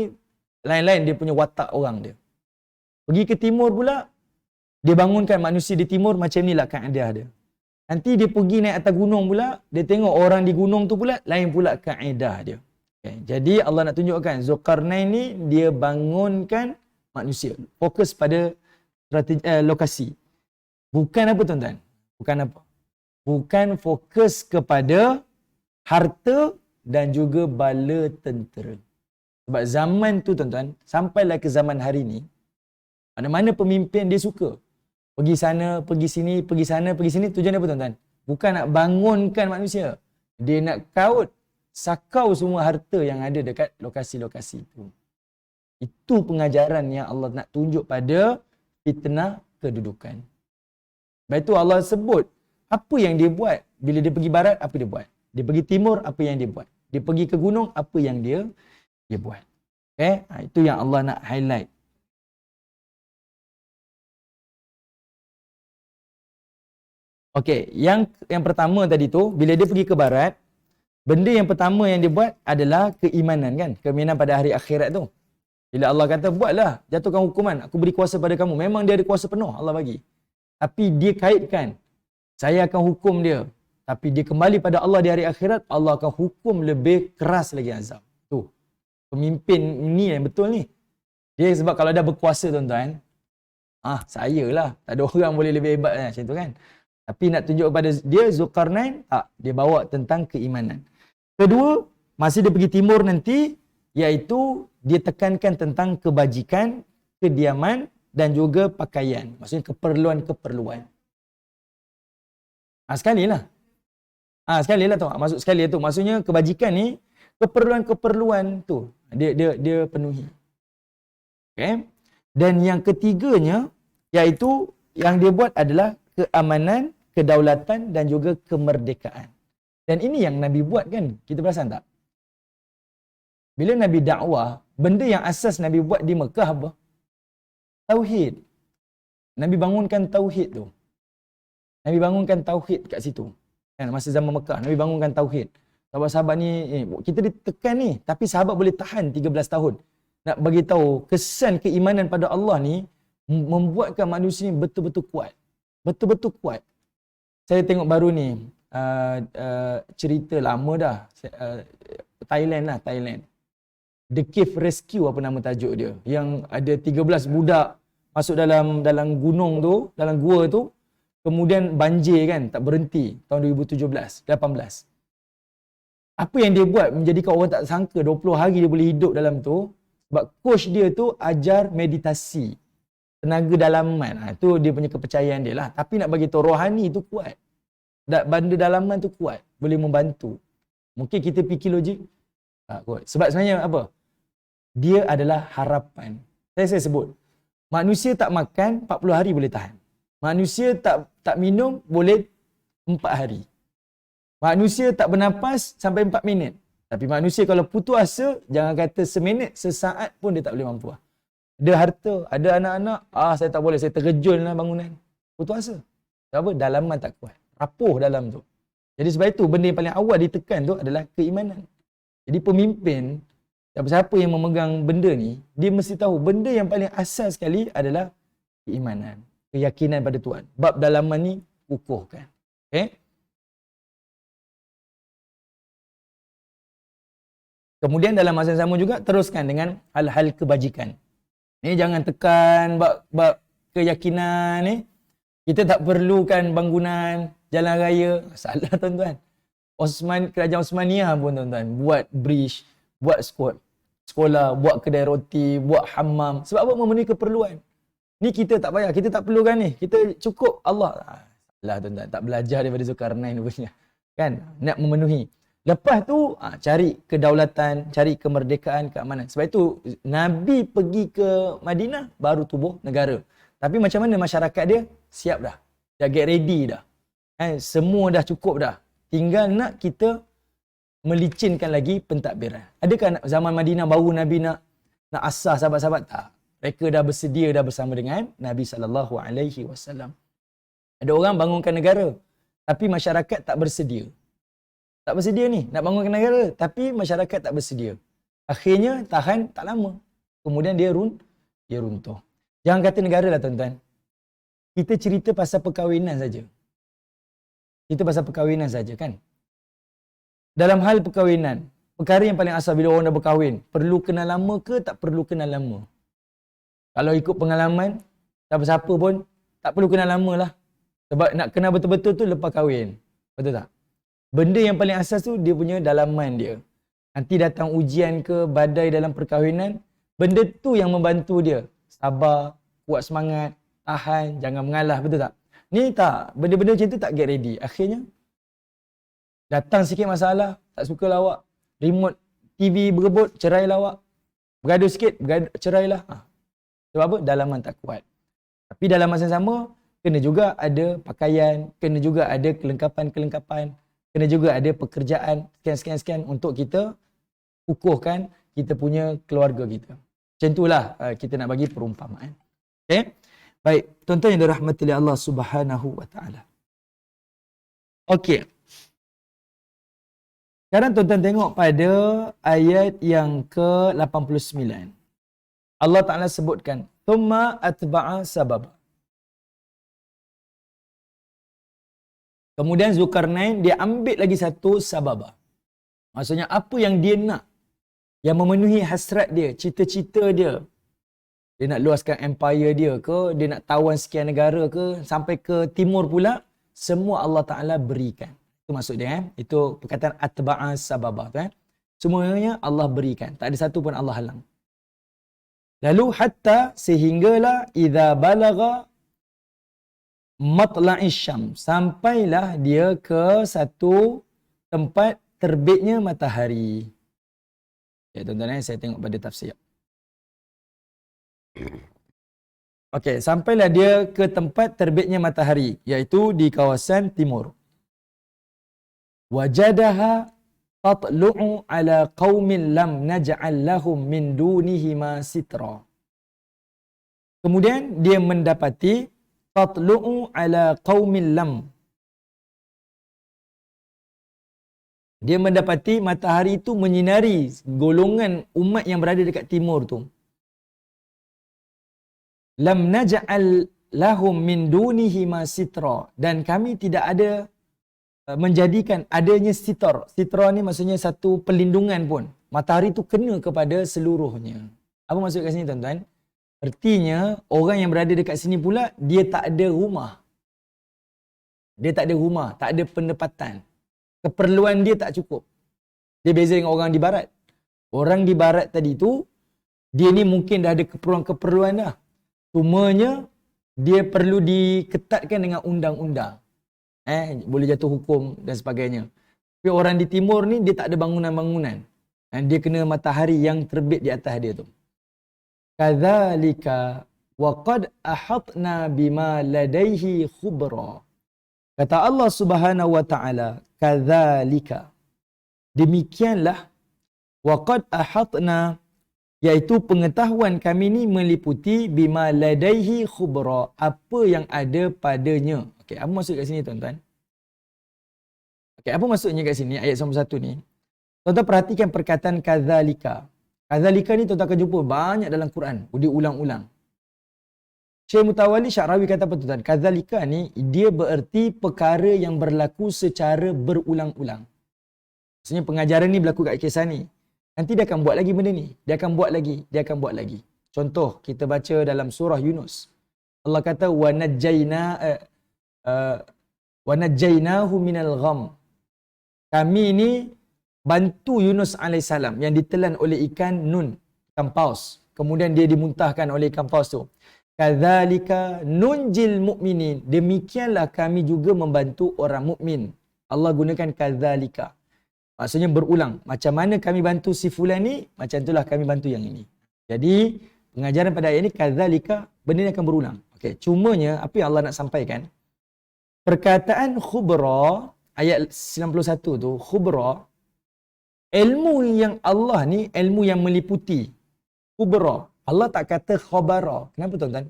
lain-lain dia punya watak orang dia. Pergi ke timur pula, dia bangunkan manusia di timur macam inilah kaedah dia. Nanti dia pergi naik atas gunung pula, dia tengok orang di gunung tu pula, lain pula kaedah dia. Jadi Allah nak tunjukkan, Zulkarnain ni dia bangunkan manusia. Fokus pada lokasi. Bukan apa tuan-tuan? Bukan apa? Bukan fokus kepada harta dan juga bala tentera. Sebab zaman tu tuan-tuan, sampailah ke zaman hari ni, mana-mana pemimpin dia suka. Pergi sana, pergi sini, pergi sana, pergi sini. Tujuan apa tuan-tuan? Bukan nak bangunkan manusia. Dia nak sakau semua harta yang ada dekat lokasi-lokasi itu. Itu pengajaran yang Allah nak tunjuk pada fitnah kedudukan. Sebab itu Allah sebut apa yang dia buat. Bila dia pergi barat, apa dia buat. Dia pergi timur, apa yang dia buat. Dia pergi ke gunung, apa yang dia buat. Itu yang Allah nak highlight. Okey, yang pertama tadi tu, bila dia pergi ke barat, benda yang pertama yang dia buat adalah keimanan kan? Keimanan pada hari akhirat tu. Bila Allah kata, buatlah, jatuhkan hukuman, aku beri kuasa pada kamu. Memang dia ada kuasa penuh, Allah bagi. Tapi dia kaitkan, saya akan hukum dia. tapi dia kembali pada Allah di hari akhirat, Allah akan hukum lebih keras lagi azab. Tu. Pemimpin ni yang betul ni. Dia sebab kalau dah berkuasa tuan-tuan, saya lah. Tak ada orang boleh lebih hebat macam tu kan. Tapi nak tunjuk kepada dia, Zulkarnain, tak. Dia bawa tentang keimanan. Kedua, masih dia pergi timur nanti, iaitu dia tekankan tentang kebajikan, kediaman dan juga pakaian. Maksudnya keperluan-keperluan. Sekali lah tu. Maksud sekali tu. Maksudnya kebajikan ni, keperluan-keperluan tu dia penuhi. Okay? Dan yang ketiganya, iaitu yang dia buat adalah keamanan, kedaulatan dan juga kemerdekaan. Dan ini yang Nabi buat kan? Kita perasan tak? Bila Nabi dakwah, benda yang asas Nabi buat di Mekah apa? Tauhid. Nabi bangunkan tauhid tu. Nabi bangunkan tauhid kat situ. Kan, masa zaman Mekah, Nabi bangunkan tauhid. Sahabat-sahabat ni, kita ditekan ni, tapi sahabat boleh tahan 13 tahun. Nak bagi tahu kesan keimanan pada Allah ni membuatkan manusia ni betul-betul kuat. Betul-betul kuat. Saya tengok baru ni cerita lama dah. Thailand. The Cave Rescue apa nama tajuk dia. Yang ada 13 budak masuk dalam gunung tu, dalam gua tu. Kemudian banjir kan, tak berhenti tahun 2017, 18. Apa yang dia buat menjadikan orang tak sangka 20 hari dia boleh hidup dalam tu. Sebab coach dia tu ajar meditasi. Tenaga dalaman. Itu dia punya kepercayaan dia lah. Tapi nak bagi tahu rohani tu kuat. Benda dalaman tu kuat. Boleh membantu. Mungkin kita fikir logik. Kuat. Sebab sebenarnya apa? Dia adalah harapan. Saya sebut. Manusia tak makan 40 hari boleh tahan. Manusia tak minum boleh 4 hari. Manusia tak bernafas sampai 4 minit. Tapi manusia kalau putus asa, jangan kata seminit, sesaat pun dia tak boleh mampu. Ada harta, ada anak-anak, saya tak boleh, saya terkejun lah bangunan. Putus asa. Sebab apa? Dalaman tak kuat. Rapuh dalam tu. Jadi sebab itu, benda yang paling awal ditekan tu adalah keimanan. Jadi pemimpin, siapa-siapa yang memegang benda ni, dia mesti tahu benda yang paling asas sekali adalah keimanan. Keyakinan pada Tuhan. Bab dalaman ni kukuhkan. Okay? Kemudian dalam masa yang sama juga teruskan dengan hal-hal kebajikan. Ni jangan tekan bab keyakinan ni. Kita tak perlukan bangunan, jalan raya. Salah tuan-tuan. Kerajaan Osmaniyah pun tuan-tuan buat bridge, buat sekolah, buat kedai roti, buat hammam. Sebab apa? Memenuhi keperluan. Ni kita tak payah, kita tak perlukan ni. Kita cukup Allah. Salah tuan-tuan, tak belajar daripada Zulkarnain punya. Kan? Nak memenuhi. Lepas tu cari kedaulatan, cari kemerdekaan, keamanan. Sebab itu Nabi pergi ke Madinah baru tubuh negara. Tapi macam mana masyarakat dia? Siap dah. Dah get ready dah. Semua dah cukup dah. Tinggal nak kita melicinkan lagi pentadbiran. Adakah zaman Madinah baru Nabi nak asah sahabat-sahabat? Tak. Mereka dah bersedia dah bersama dengan Nabi SAW. Ada orang bangunkan negara, tapi masyarakat tak bersedia. Tak bersedia ni, nak bangunkan negara, tapi masyarakat tak bersedia. Akhirnya tahan tak lama. Kemudian dia runtuh. Jangan kata negara lah tuan-tuan. Kita cerita pasal perkahwinan saja. Kita pasal perkahwinan saja kan. Dalam hal perkahwinan, perkara yang paling asal bila orang dah berkahwin, perlu kenal lama ke tak perlu kenal lama? Kalau ikut pengalaman, siapa-siapa pun tak perlu kenal lama lah. Sebab nak kenal betul-betul tu lepas kahwin. Betul tak? Benda yang paling asas tu dia punya dalaman dia. Nanti datang ujian ke badai dalam perkahwinan, benda tu yang membantu dia. Sabar, kuat semangat, tahan, jangan mengalah, betul tak? Ni tak, benda-benda macam tu tak get ready. Akhirnya datang sikit masalah, tak suka lawak. Remote TV berebut, cerai lawak. Bergaduh sikit, cerailah. Sebab apa? Dalaman tak kuat. Tapi dalam masa yang sama, kena juga ada pakaian, kena juga ada kelengkapan-kelengkapan, kena juga ada pekerjaan, sekian-sekian untuk kita kukuhkan kita punya keluarga kita. Macam itulah kita nak bagi perumpamaan. Okay? Baik, tuan-tuan yang dirahmati oleh Allah Subhanahu wa taala. Okey. Sekarang tuan-tuan tengok pada ayat yang ke-89. Allah Ta'ala sebutkan, "Thumma atba'a sababa." Kemudian Zulkarnain dia ambil lagi satu sababah. Maksudnya apa yang dia nak, yang memenuhi hasrat dia, cita-cita dia. Dia nak luaskan empire dia ke, dia nak tawan sekian negara ke, sampai ke timur pula, semua Allah Ta'ala berikan. Itu maksud dia. Itu perkataan atba'a sababah. Semuanya Allah berikan. Tak ada satu pun Allah halang. Lalu hatta sehinggalah idza balagha matla'is syams, sampailah dia ke satu tempat terbitnya matahari. Ya tuan-tuan, saya tengok pada tafsir. Okey, sampailah dia ke tempat terbitnya matahari, iaitu di kawasan timur. Wajadaha tatlu'u ala qaumin lam naj'al lahum min dunihima sitra. Kemudian dia mendapati tatlu'u ala qaumin lam. Dia mendapati matahari itu menyinari golongan umat yang berada dekat timur tu. Lam naj'al lahum min dunihima sitra, dan kami tidak ada menjadikan adanya sitar. Sitra ni maksudnya satu perlindungan pun. Matahari tu kena kepada seluruhnya. Apa maksud kat sini tuan-tuan? Artinya orang yang berada dekat sini pula dia tak ada rumah. Dia tak ada rumah, tak ada pendapatan. Keperluan dia tak cukup. Dia beza dengan orang di barat. Orang di barat tadi tu dia ni mungkin dah ada keperluan-keperluan dah. Cumanya dia perlu diketatkan dengan undang-undang. Boleh jatuh hukum dan sebagainya. Tapi orang di timur ni dia tak ada bangunan-bangunan. Dia kena matahari yang terbit di atas dia tu. Kadzalika wa qad ahatna bima ladaihi khubra. Kata Allah Subhanahu wa taala, kadzalika, demikianlah, wa qad ahatna, iaitu pengetahuan kami ni meliputi bima ladaihi khubra, apa yang ada padanya. Okey, apa maksud kat sini tuan-tuan? Okey, apa maksudnya kat sini ayat 91 ni? Tuan-tuan perhatikan perkataan kadzalika. Kadzalika ni tuan-tuan akan jumpa banyak dalam Quran, diulang-ulang. Syekh Mutawalli Sya'rawi kata apa tuan-tuan? Kadzalika ni dia bererti perkara yang berlaku secara berulang-ulang. Maksudnya pengajaran ni berlaku kat kisah ni. Nanti dia akan buat lagi benda ni. Dia akan buat lagi. Dia akan buat lagi. Contoh, kita baca dalam surah Yunus. Allah kata, وَنَجَّيْنَاهُ مِنَ الْغَمْ. Kami ni bantu Yunus AS yang ditelan oleh ikan nun, ikan paus. Kemudian dia dimuntahkan oleh ikan paus tu. Kadzalika nunjil mu'minin. Demikianlah kami juga membantu orang mukmin. Allah gunakan kadzalika. Maksudnya berulang. Macam mana kami bantu si fulan ni, macam itulah kami bantu yang ini. Jadi, pengajaran pada ayat ini, kadzalika, benda ni akan berulang. Okey, cumanya, apa yang Allah nak sampaikan, perkataan khubra, ayat 91 tu, khubra, ilmu yang Allah ni, ilmu yang meliputi. Khubra. Allah tak kata khabara. Kenapa tuan-tuan?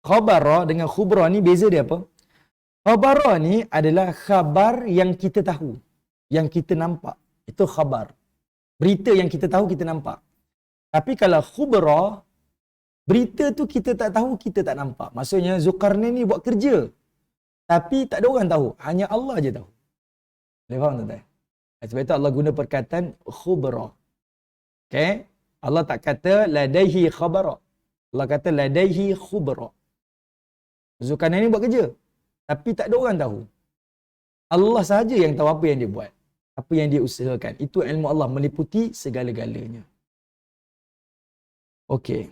Khabara dengan khubra ni beza dia apa? Khabara ni adalah khabar yang kita tahu, yang kita nampak. Itu khabar. Berita yang kita tahu, kita nampak. Tapi kalau khubra, berita tu kita tak tahu, kita tak nampak. Maksudnya Zulkarnain ni buat kerja. Tapi tak ada orang tahu. Hanya Allah je tahu. Boleh faham tuan-tuan? Sebab itu Allah guna perkataan khubra. Okay? Allah tak kata ladaihi khabara. Allah kata ladaihi khubra. Zulkarnain ni buat kerja. Tapi tak ada orang tahu. Allah sahaja yang tahu apa yang dia buat. Apa yang dia usahakan. Itu ilmu Allah meliputi segala-galanya. Okey.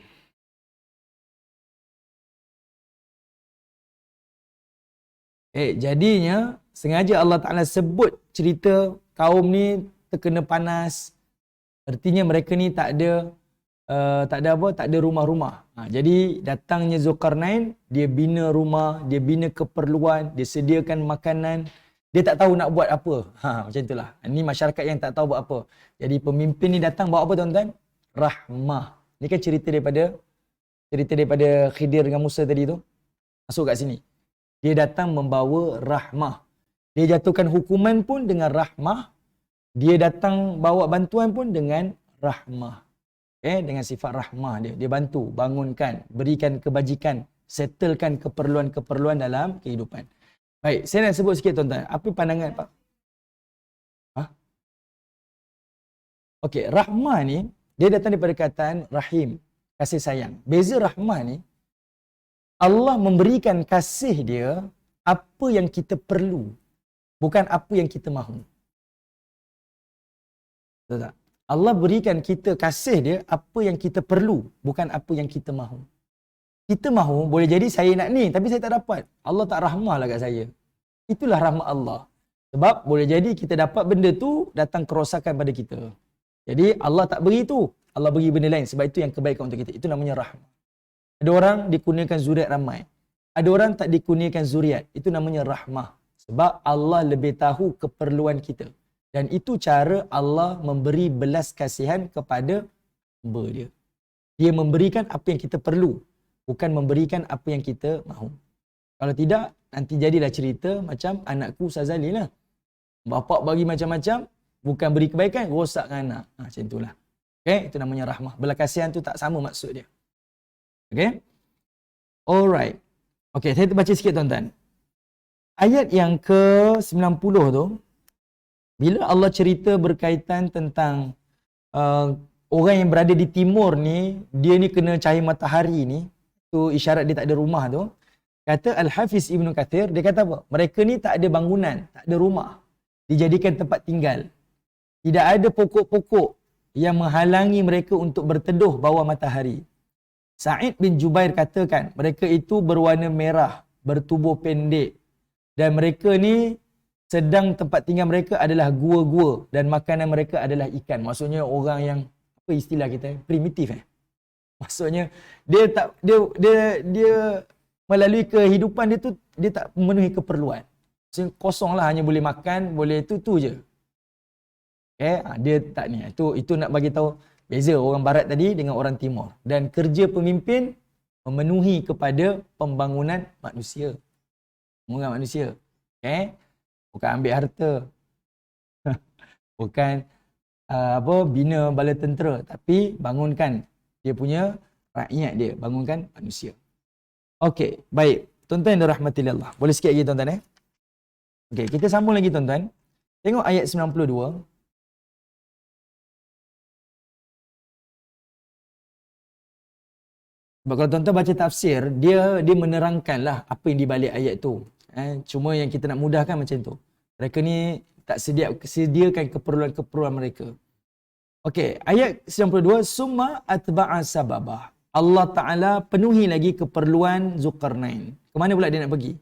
Jadinya sengaja Allah Ta'ala sebut cerita kaum ni terkena panas. Artinya mereka ni tak ada rumah-rumah. Jadi datangnya Zulkarnain, dia bina rumah, dia bina keperluan, dia sediakan makanan. Dia tak tahu nak buat apa. Macam itulah. Ini masyarakat yang tak tahu buat apa. Jadi pemimpin ni datang bawa apa tuan-tuan? Rahmah. Ini kan cerita daripada Khidir dengan Musa tadi tu. Masuk kat sini. Dia datang membawa rahmah. Dia jatuhkan hukuman pun dengan rahmah. Dia datang bawa bantuan pun dengan rahmah. Dengan sifat rahmah dia. Dia bantu, bangunkan, berikan kebajikan, settlekan keperluan-keperluan dalam kehidupan. Baik, saya nak sebut sikit tuan-tuan. Apa pandangan Pak? Ha? Okey, rahmah ni dia datang daripada kataan rahim, kasih sayang. Beza rahmah ni, Allah memberikan kasih dia apa yang kita perlu, bukan apa yang kita mahu. Betul tak? Allah berikan kita kasih dia apa yang kita perlu, bukan apa yang kita mahu. Kita mahu, boleh jadi saya nak ni, tapi saya tak dapat. Allah tak rahmah lah kat saya. Itulah rahmat Allah. Sebab boleh jadi kita dapat benda tu, datang kerosakan pada kita. Jadi Allah tak beri tu, Allah beri benda lain. Sebab itu yang kebaikan untuk kita. Itu namanya rahmat. Ada orang dikurniakan zuriat ramai. Ada orang tak dikurniakan zuriat. Itu namanya rahmah. Sebab Allah lebih tahu keperluan kita. Dan itu cara Allah memberi belas kasihan kepada hamba dia. Dia memberikan apa yang kita perlu, bukan memberikan apa yang kita mahu. Kalau tidak, nanti jadilah cerita macam anakku Ustaz Ali lah. Bapak bagi macam-macam, bukan beri kebaikan, rosakkan anak. Macam itulah. Okay? Itu namanya rahmah. Belas kasihan tu tak sama maksud dia. Okay? Alright. Okay, saya baca sikit tuan-tuan. Ayat yang ke-90 tu, bila Allah cerita berkaitan tentang orang yang berada di timur ni, dia ni kena cahaya matahari ni, tu isyarat dia tak ada rumah tu. Kata Al-Hafiz Ibn Kathir, dia kata apa? Mereka ni tak ada bangunan, tak ada rumah. Dijadikan tempat tinggal. Tidak ada pokok-pokok yang menghalangi mereka untuk berteduh bawah matahari. Sa'id bin Jubair katakan, mereka itu berwarna merah, bertubuh pendek. Dan mereka ni sedang tempat tinggal mereka adalah gua-gua dan makanan mereka adalah ikan. Maksudnya orang yang, apa istilah kita, primitif Maksudnya dia melalui kehidupan dia tu, dia tak memenuhi keperluan. Maksudnya kosonglah, hanya boleh makan, boleh tu je. Okay? Dia tak ni. Itu nak bagi tahu beza orang barat tadi dengan orang timur. Dan kerja pemimpin memenuhi kepada pembangunan manusia. Pembangunan manusia. Okay? Bukan ambil harta. Bukan bina bala tentera, tapi bangunkan dia punya rakyat dia, bangunkan manusia. Okey, baik. Tuan-tuan yang dirahmati Allah. Boleh sikit lagi tuan-tuan Okey, kita sambung lagi tuan-tuan. Tengok ayat 92. Sebab kalau tuan-tuan baca tafsir, dia menerangkanlah apa yang dibalik ayat tu. Cuma yang kita nak mudahkan macam tu. Mereka ni tak sediakan keperluan-keperluan mereka. Okey, ayat 92, summa atba'a sababah. Allah Ta'ala penuhi lagi keperluan Zulkarnain. Ke mana pula dia nak pergi?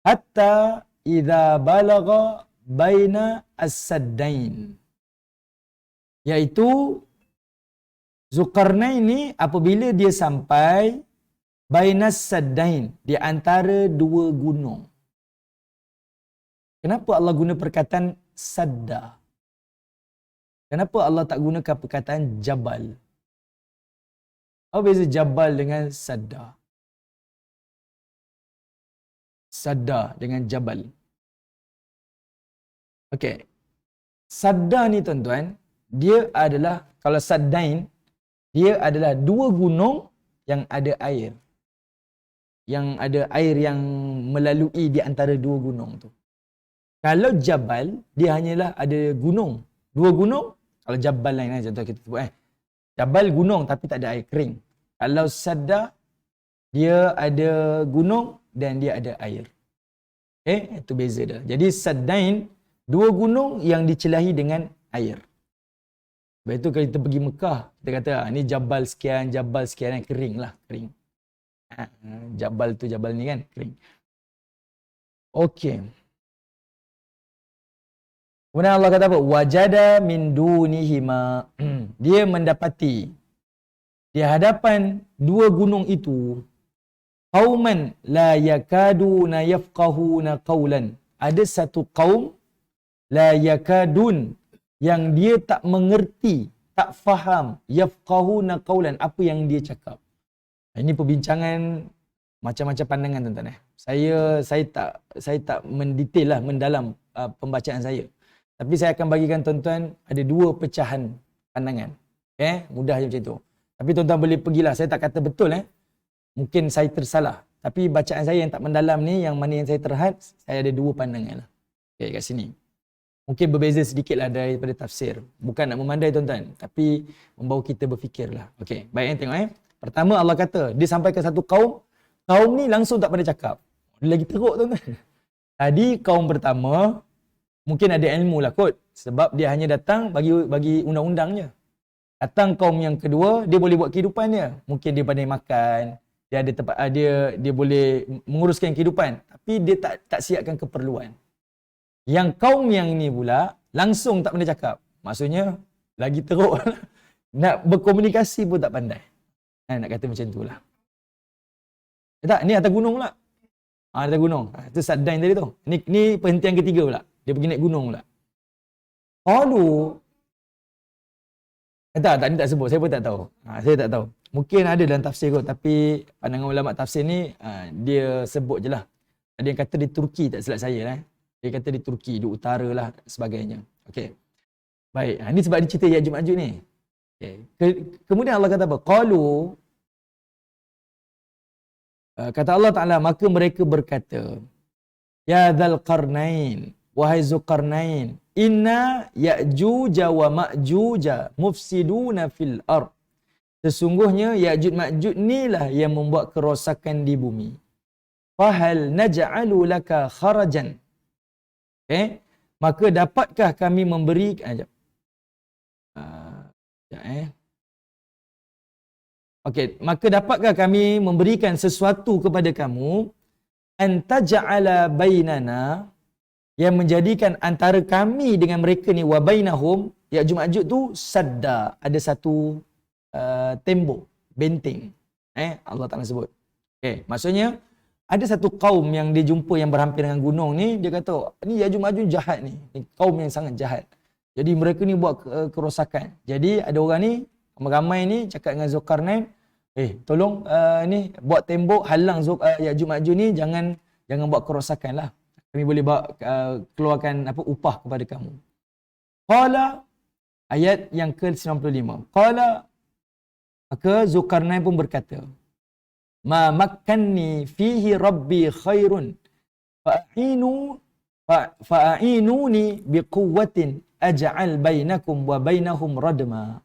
Hatta idza balagha baina as-saddain. Iaitu Zulkarnain ni apabila dia sampai bainas saddain, di antara dua gunung. Kenapa Allah guna perkataan sadda? Kenapa Allah tak gunakan perkataan jabal? Apa beza jabal dengan sadda? Sadda dengan jabal. Okey. Sadda ni tuan-tuan, dia adalah, kalau saddain, dia adalah dua gunung yang ada air. Yang ada air yang melalui di antara dua gunung tu. Kalau jabal, dia hanyalah ada gunung. Dua gunung, kalau jabal lain contoh kita sebut jabal gunung tapi tak ada air kering. Kalau sadda, dia ada gunung dan dia ada air. Itu beza dia. Jadi saddain, dua gunung yang dicelahi dengan air. Sebab itu kalau kita pergi Mekah, kita kata ni jabal sekian, kering lah, kering. Jabal tu jabal ni kan, kering. Okey. Kemudian Allah kata apa? Wajada min dunihima. Dia mendapati di hadapan dua gunung itu qauman la yakaduna yafqahuna qawlan. Ada satu kaum la yakadun yang dia tak mengerti, tak faham yafqahuna qawlan, apa yang dia cakap. Ini perbincangan macam-macam pandangan tuan-tuan. Saya tak mendetail lah, mendalam pembacaan saya. Tapi saya akan bagikan tuan-tuan ada dua pecahan pandangan. Mudah je macam tu. Tapi tuan-tuan boleh pergilah, saya tak kata betul Mungkin saya tersalah. Tapi bacaan saya yang tak mendalam ni, yang mana yang saya terhad, saya ada dua pandangan lah. Okay, kat sini. Mungkin berbeza sedikit lah daripada tafsir. Bukan nak memandai tuan-tuan, tapi membawa kita berfikirlah. Okey, baik, tengok Pertama Allah kata, dia sampai ke satu kaum, kaum ni langsung tak pandai cakap. Dia lagi teruk tuan-tuan. Tadi kaum pertama, mungkin ada ilmu lah kot. Sebab dia hanya datang bagi undang-undangnya. Datang kaum yang kedua, dia boleh buat kehidupan dia. Mungkin dia pandai makan, dia ada tempat, dia boleh menguruskan kehidupan. Tapi dia tak siapkan keperluan. Yang kaum yang ni pula, langsung tak pandai cakap. Maksudnya, lagi teruk. Nak berkomunikasi pun tak pandai. Nak kata macam tu lah. Tak, ni atas gunung pula. Atas gunung. Itu Saddain tadi tu. Ni perhentian ketiga pula. Dia pergi naik gunung pula. Qalu. Tak, ni tak sebut. Saya pun tak tahu. Saya tak tahu. Mungkin ada dalam tafsir kot. Tapi pandangan ulama tafsir ni, dia sebut je lah. Ada yang kata di Turki, tak silap saya lah. Dia kata di Turki, di utara lah sebagainya. Okey. Baik. Ini sebab dia cerita Ya'juj Ma'juj ni. Okay. Kemudian Allah kata apa? Qalu. Kata Allah Ta'ala, maka mereka berkata, Ya Dzal Qarnain, wahai Zulqarnain, inna Ya'juja wa Ma'juja mufsiduna fil ard. Sesungguhnya Ya'juj Ma'juj inilah yang membuat kerosakan di bumi. Fahal naj'alu laka kharajan. Okay? Maka dapatkah kami memberi Okey, maka dapatkah kami memberikan sesuatu kepada kamu antaja'ala bainana, yang menjadikan antara kami dengan mereka ni wa bainahum, Ya'juj Ma'juj tu sadda, ada satu tembok, benteng. Allah Ta'ala sebut. Okey, maksudnya ada satu kaum yang dia jumpa yang berhampir dengan gunung ni, dia kata, ni Ya'juj Ma'juj jahat ni. Kaum yang sangat jahat. Jadi mereka ni buat kerosakan. Jadi ada orang ni, ramai ni cakap dengan Zulkarnain, tolong ni buat tembok halang Ya'juj Ma'juj ni, jangan buat kerosakan lah. Kami boleh keluarkan upah kepada kamu. Qala, ayat yang ke-95. Qala, maka Zulkarnain pun berkata, Ma makkanni fihi rabbi khairun fa'inuni biquwwatin aj'al bainakum wa bainahum radma.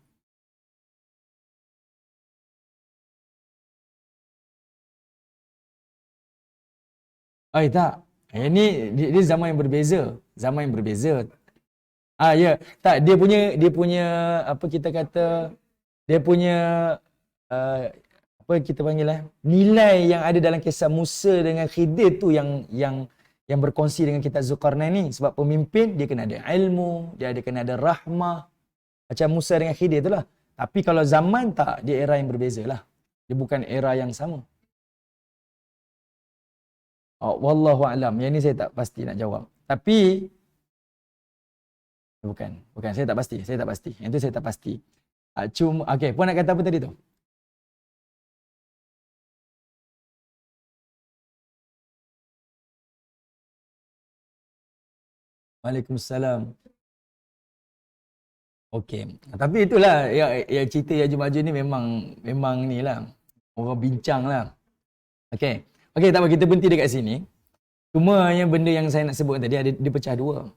Tak. Ini dia zaman yang berbeza. Zaman yang berbeza. Ya. Tak, dia punya apa kita kata, dia punya apa kita panggil nilai yang ada dalam kisah Musa dengan Khidir tu yang berkongsi dengan kitab Zulkarnain ni. Sebab pemimpin dia kena ada ilmu, dia kena ada rahmah. Macam Musa dengan Khidir tu lah. Tapi kalau zaman tak, dia era yang berbeza lah. Dia bukan era yang sama. Wallahu a'lam. Yang ni saya tak pasti nak jawab. Tapi bukan, saya tak pasti. Yang tu saya tak pasti. Cuma okey, puan nak kata apa tadi tu? Waalaikumsalam. Okey. Tapi itulah yang cerita Ya'juj Ma'juj ni memang ni lah. Orang bincang lah. Okey. Okey, tak apa, kita berhenti dekat sini. Cuma yang benda yang saya nak sebut tadi, dia pecah dua.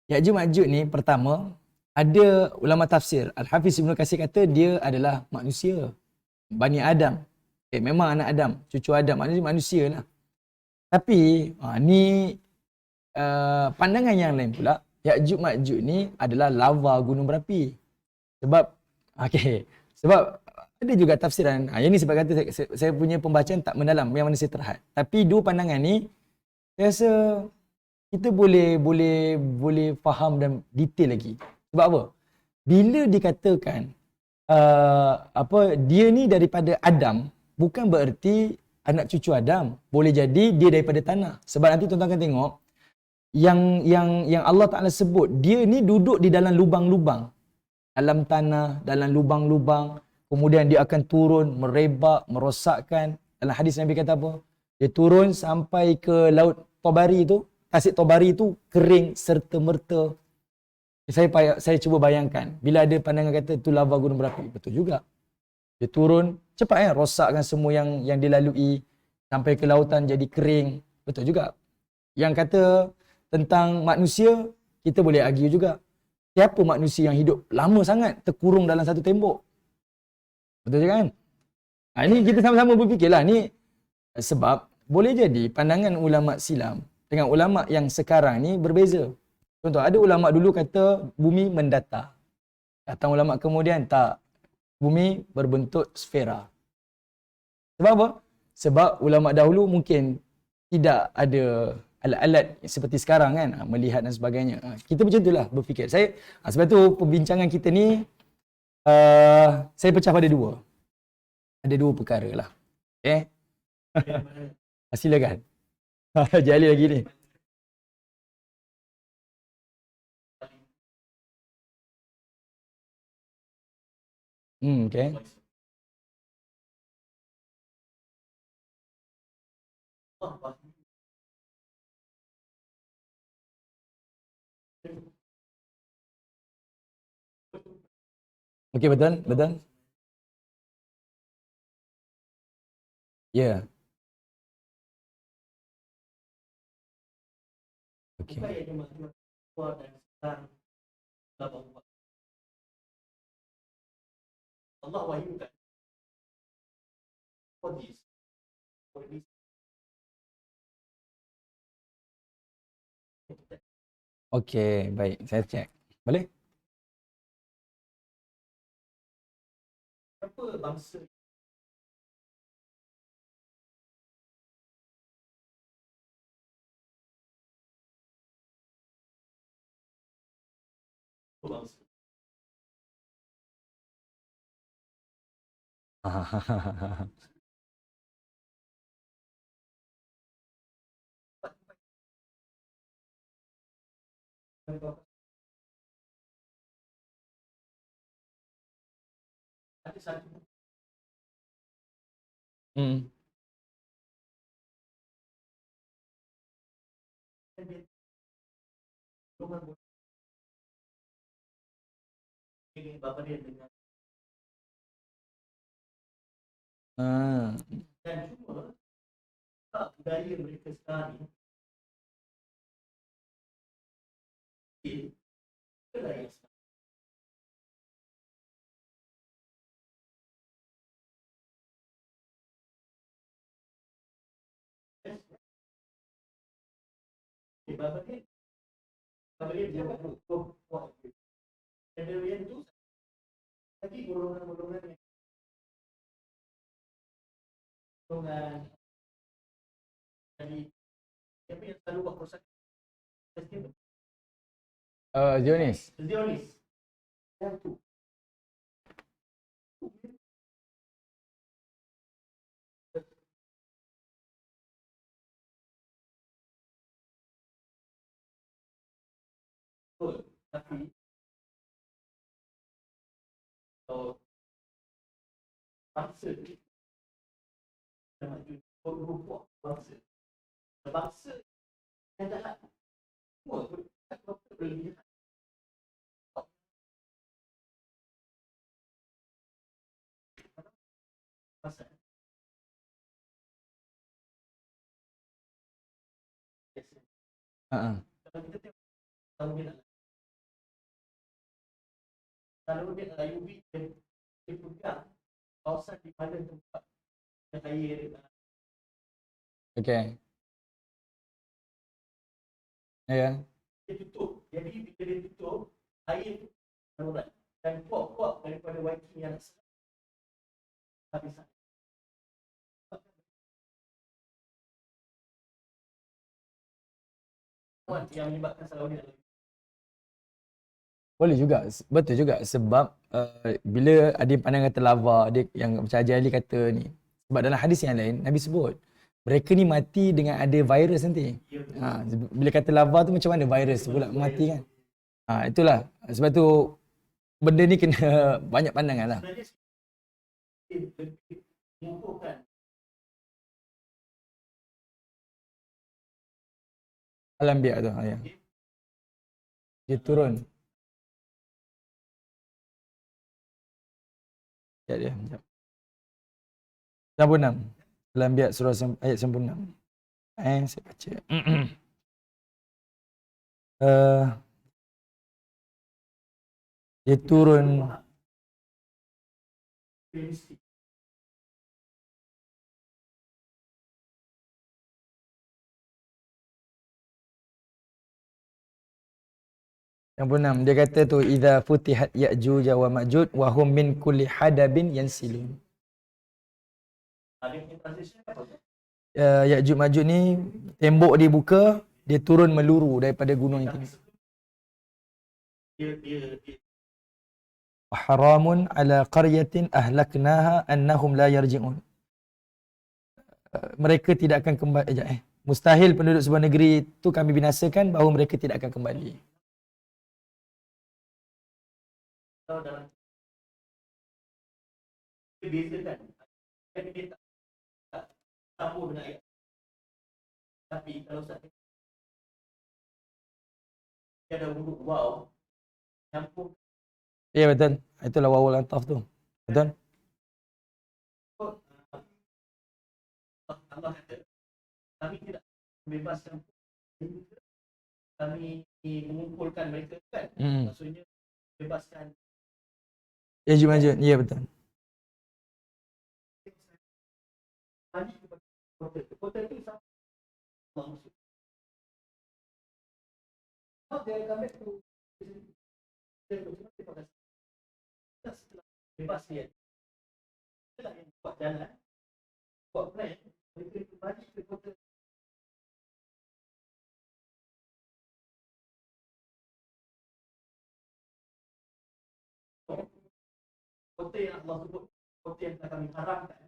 Ya'juj Ma'juj ni pertama, ada ulama tafsir, Al-Hafiz Ibn Katsir kata dia adalah manusia. Bani Adam. Memang anak Adam, cucu Adam, manusia lah. Tapi ni pandangan yang lain pula, Ya'juj Ma'juj ni adalah lava gunung berapi. Sebab ada juga tafsiran. Yang ni sebab kata saya punya pembacaan tak mendalam, yang mana saya terhad. Tapi dua pandangan ni, saya rasa kita boleh faham dan detail lagi. Sebab apa? Bila dikatakan dia ni daripada Adam, bukan bererti anak cucu Adam. Boleh jadi dia daripada tanah. Sebab nanti tuan-tuan akan tengok yang Allah Ta'ala sebut, dia ni duduk di dalam lubang-lubang. Dalam tanah, dalam lubang-lubang. Kemudian dia akan turun, merebak, merosakkan. Dalam hadis Nabi kata apa? Dia turun sampai ke laut Tabari tu, Tasik Tabari tu kering serta merta. Saya cuba bayangkan, bila ada pandangan kata tu lava gunung berapi, betul juga. Dia turun cepat rosakkan semua yang dilalui, sampai ke lautan jadi kering. Betul juga. Yang kata tentang manusia, kita boleh argue juga. Siapa manusia yang hidup lama sangat terkurung dalam satu tembok? Betul juga kan? Ini kita sama-sama berfikirlah. Ni sebab boleh jadi pandangan ulama silam dengan ulama yang sekarang ni berbeza. Contoh, ada ulama dulu kata bumi mendatar. Datang ulama kemudian tak, bumi berbentuk sfera. Sebab apa? Sebab ulama dahulu mungkin tidak ada alat-alat seperti sekarang kan, melihat dan sebagainya. Kita macam itulah berfikir. Sebab tu perbincangan kita ni saya pecah pada dua. Ada dua perkara lah. Okay? Silakan. Jali lagi ni. Okay. Okay, betul, betul. Ya. Yeah. Okay. Allah wahyukan. Okey, baik. Saya cek. Boleh? Apa bangsa bangsa? Ada satu. Hmm. Dan cuma budaya mereka sekarang ni lain. Dia tu lagi golongan-golongan yang golongan dari siapa yang selalu buat kerosakan festival? Zionis. Zionis. Yang tu. Tapi kalau bangsa ni berbuat bangsa. Bangsa yang dah semua boleh pasal. Kalau kita tengok kalau dia UV dia pegang kawasan di mana tempat air. Okay. Ya. Dia tutup. Jadi bila dia tutup, air meluap dan kuat-kuat daripada Viking yang habis. Yang menyebabkan Salahuddin Alayubi. Boleh juga, betul juga sebab bila ada pandangan kata lava, dia yang macam Haji Ali kata ni, sebab dalam hadis yang lain Nabi sebut mereka ni mati dengan ada virus nanti. Bila kata lava tu macam mana virus pula mati kan? Itulah sebab tu benda ni kena banyak pandangan lah. Alam biak tu, ya. Dia turun. Ya dia. 96. Dalam biat surah ayat 96. Saya baca. Dia turun yang benar. Dia kata tu idza futihat ya'juj wa ma'juj wa hum min kulli hadabin yansilun. Ya'juj ma'juj ni tembok dibuka, dia turun meluru daripada gunung yang tinggi. Wa haramun ala qaryatin ahlaknaha annahum la yarji'un. Mereka tidak akan kembali. Mustahil penduduk sebuah negeri itu kami binasakan bahawa mereka tidak akan kembali. Bezakan. Kan kita tak sambung dengan ayat. Tapi kalau saya ada huruf waw campur. Ya betul. Itulah wawul antaf tu. Betul? Allah kata kami tidak membebaskan, kami mengumpulkan mereka kan. Maksudnya bebaskan. Ya Jumanjun. Ya betul. Kota itu sama Allah musuh. Dia kami tu setelah bebas dia. Setelah yang buat jalan, buat plan, mereka kembali ke kota. Kota yang Allah sebut, kota yang telah kami haramkan.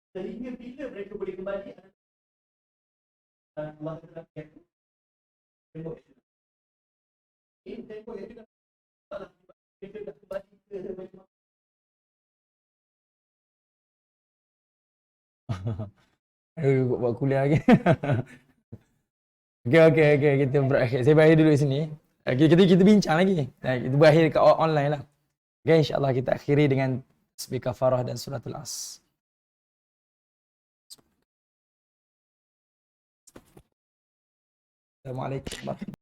Sehingga bila mereka boleh kembali, Allah telah kata tembok itu. Ini tembok yang juga mereka dah kembali ke macam buat kuliah lagi. Okey, kita berakhir. Saya berakhir dulu di sini. Kita bincang lagi. Kita berakhir kat online lah. Okey, insya-Allah kita akhiri dengan tasbih kafarah dan suratul as. Assalamualaikum warahmatullahi wabarakatuh.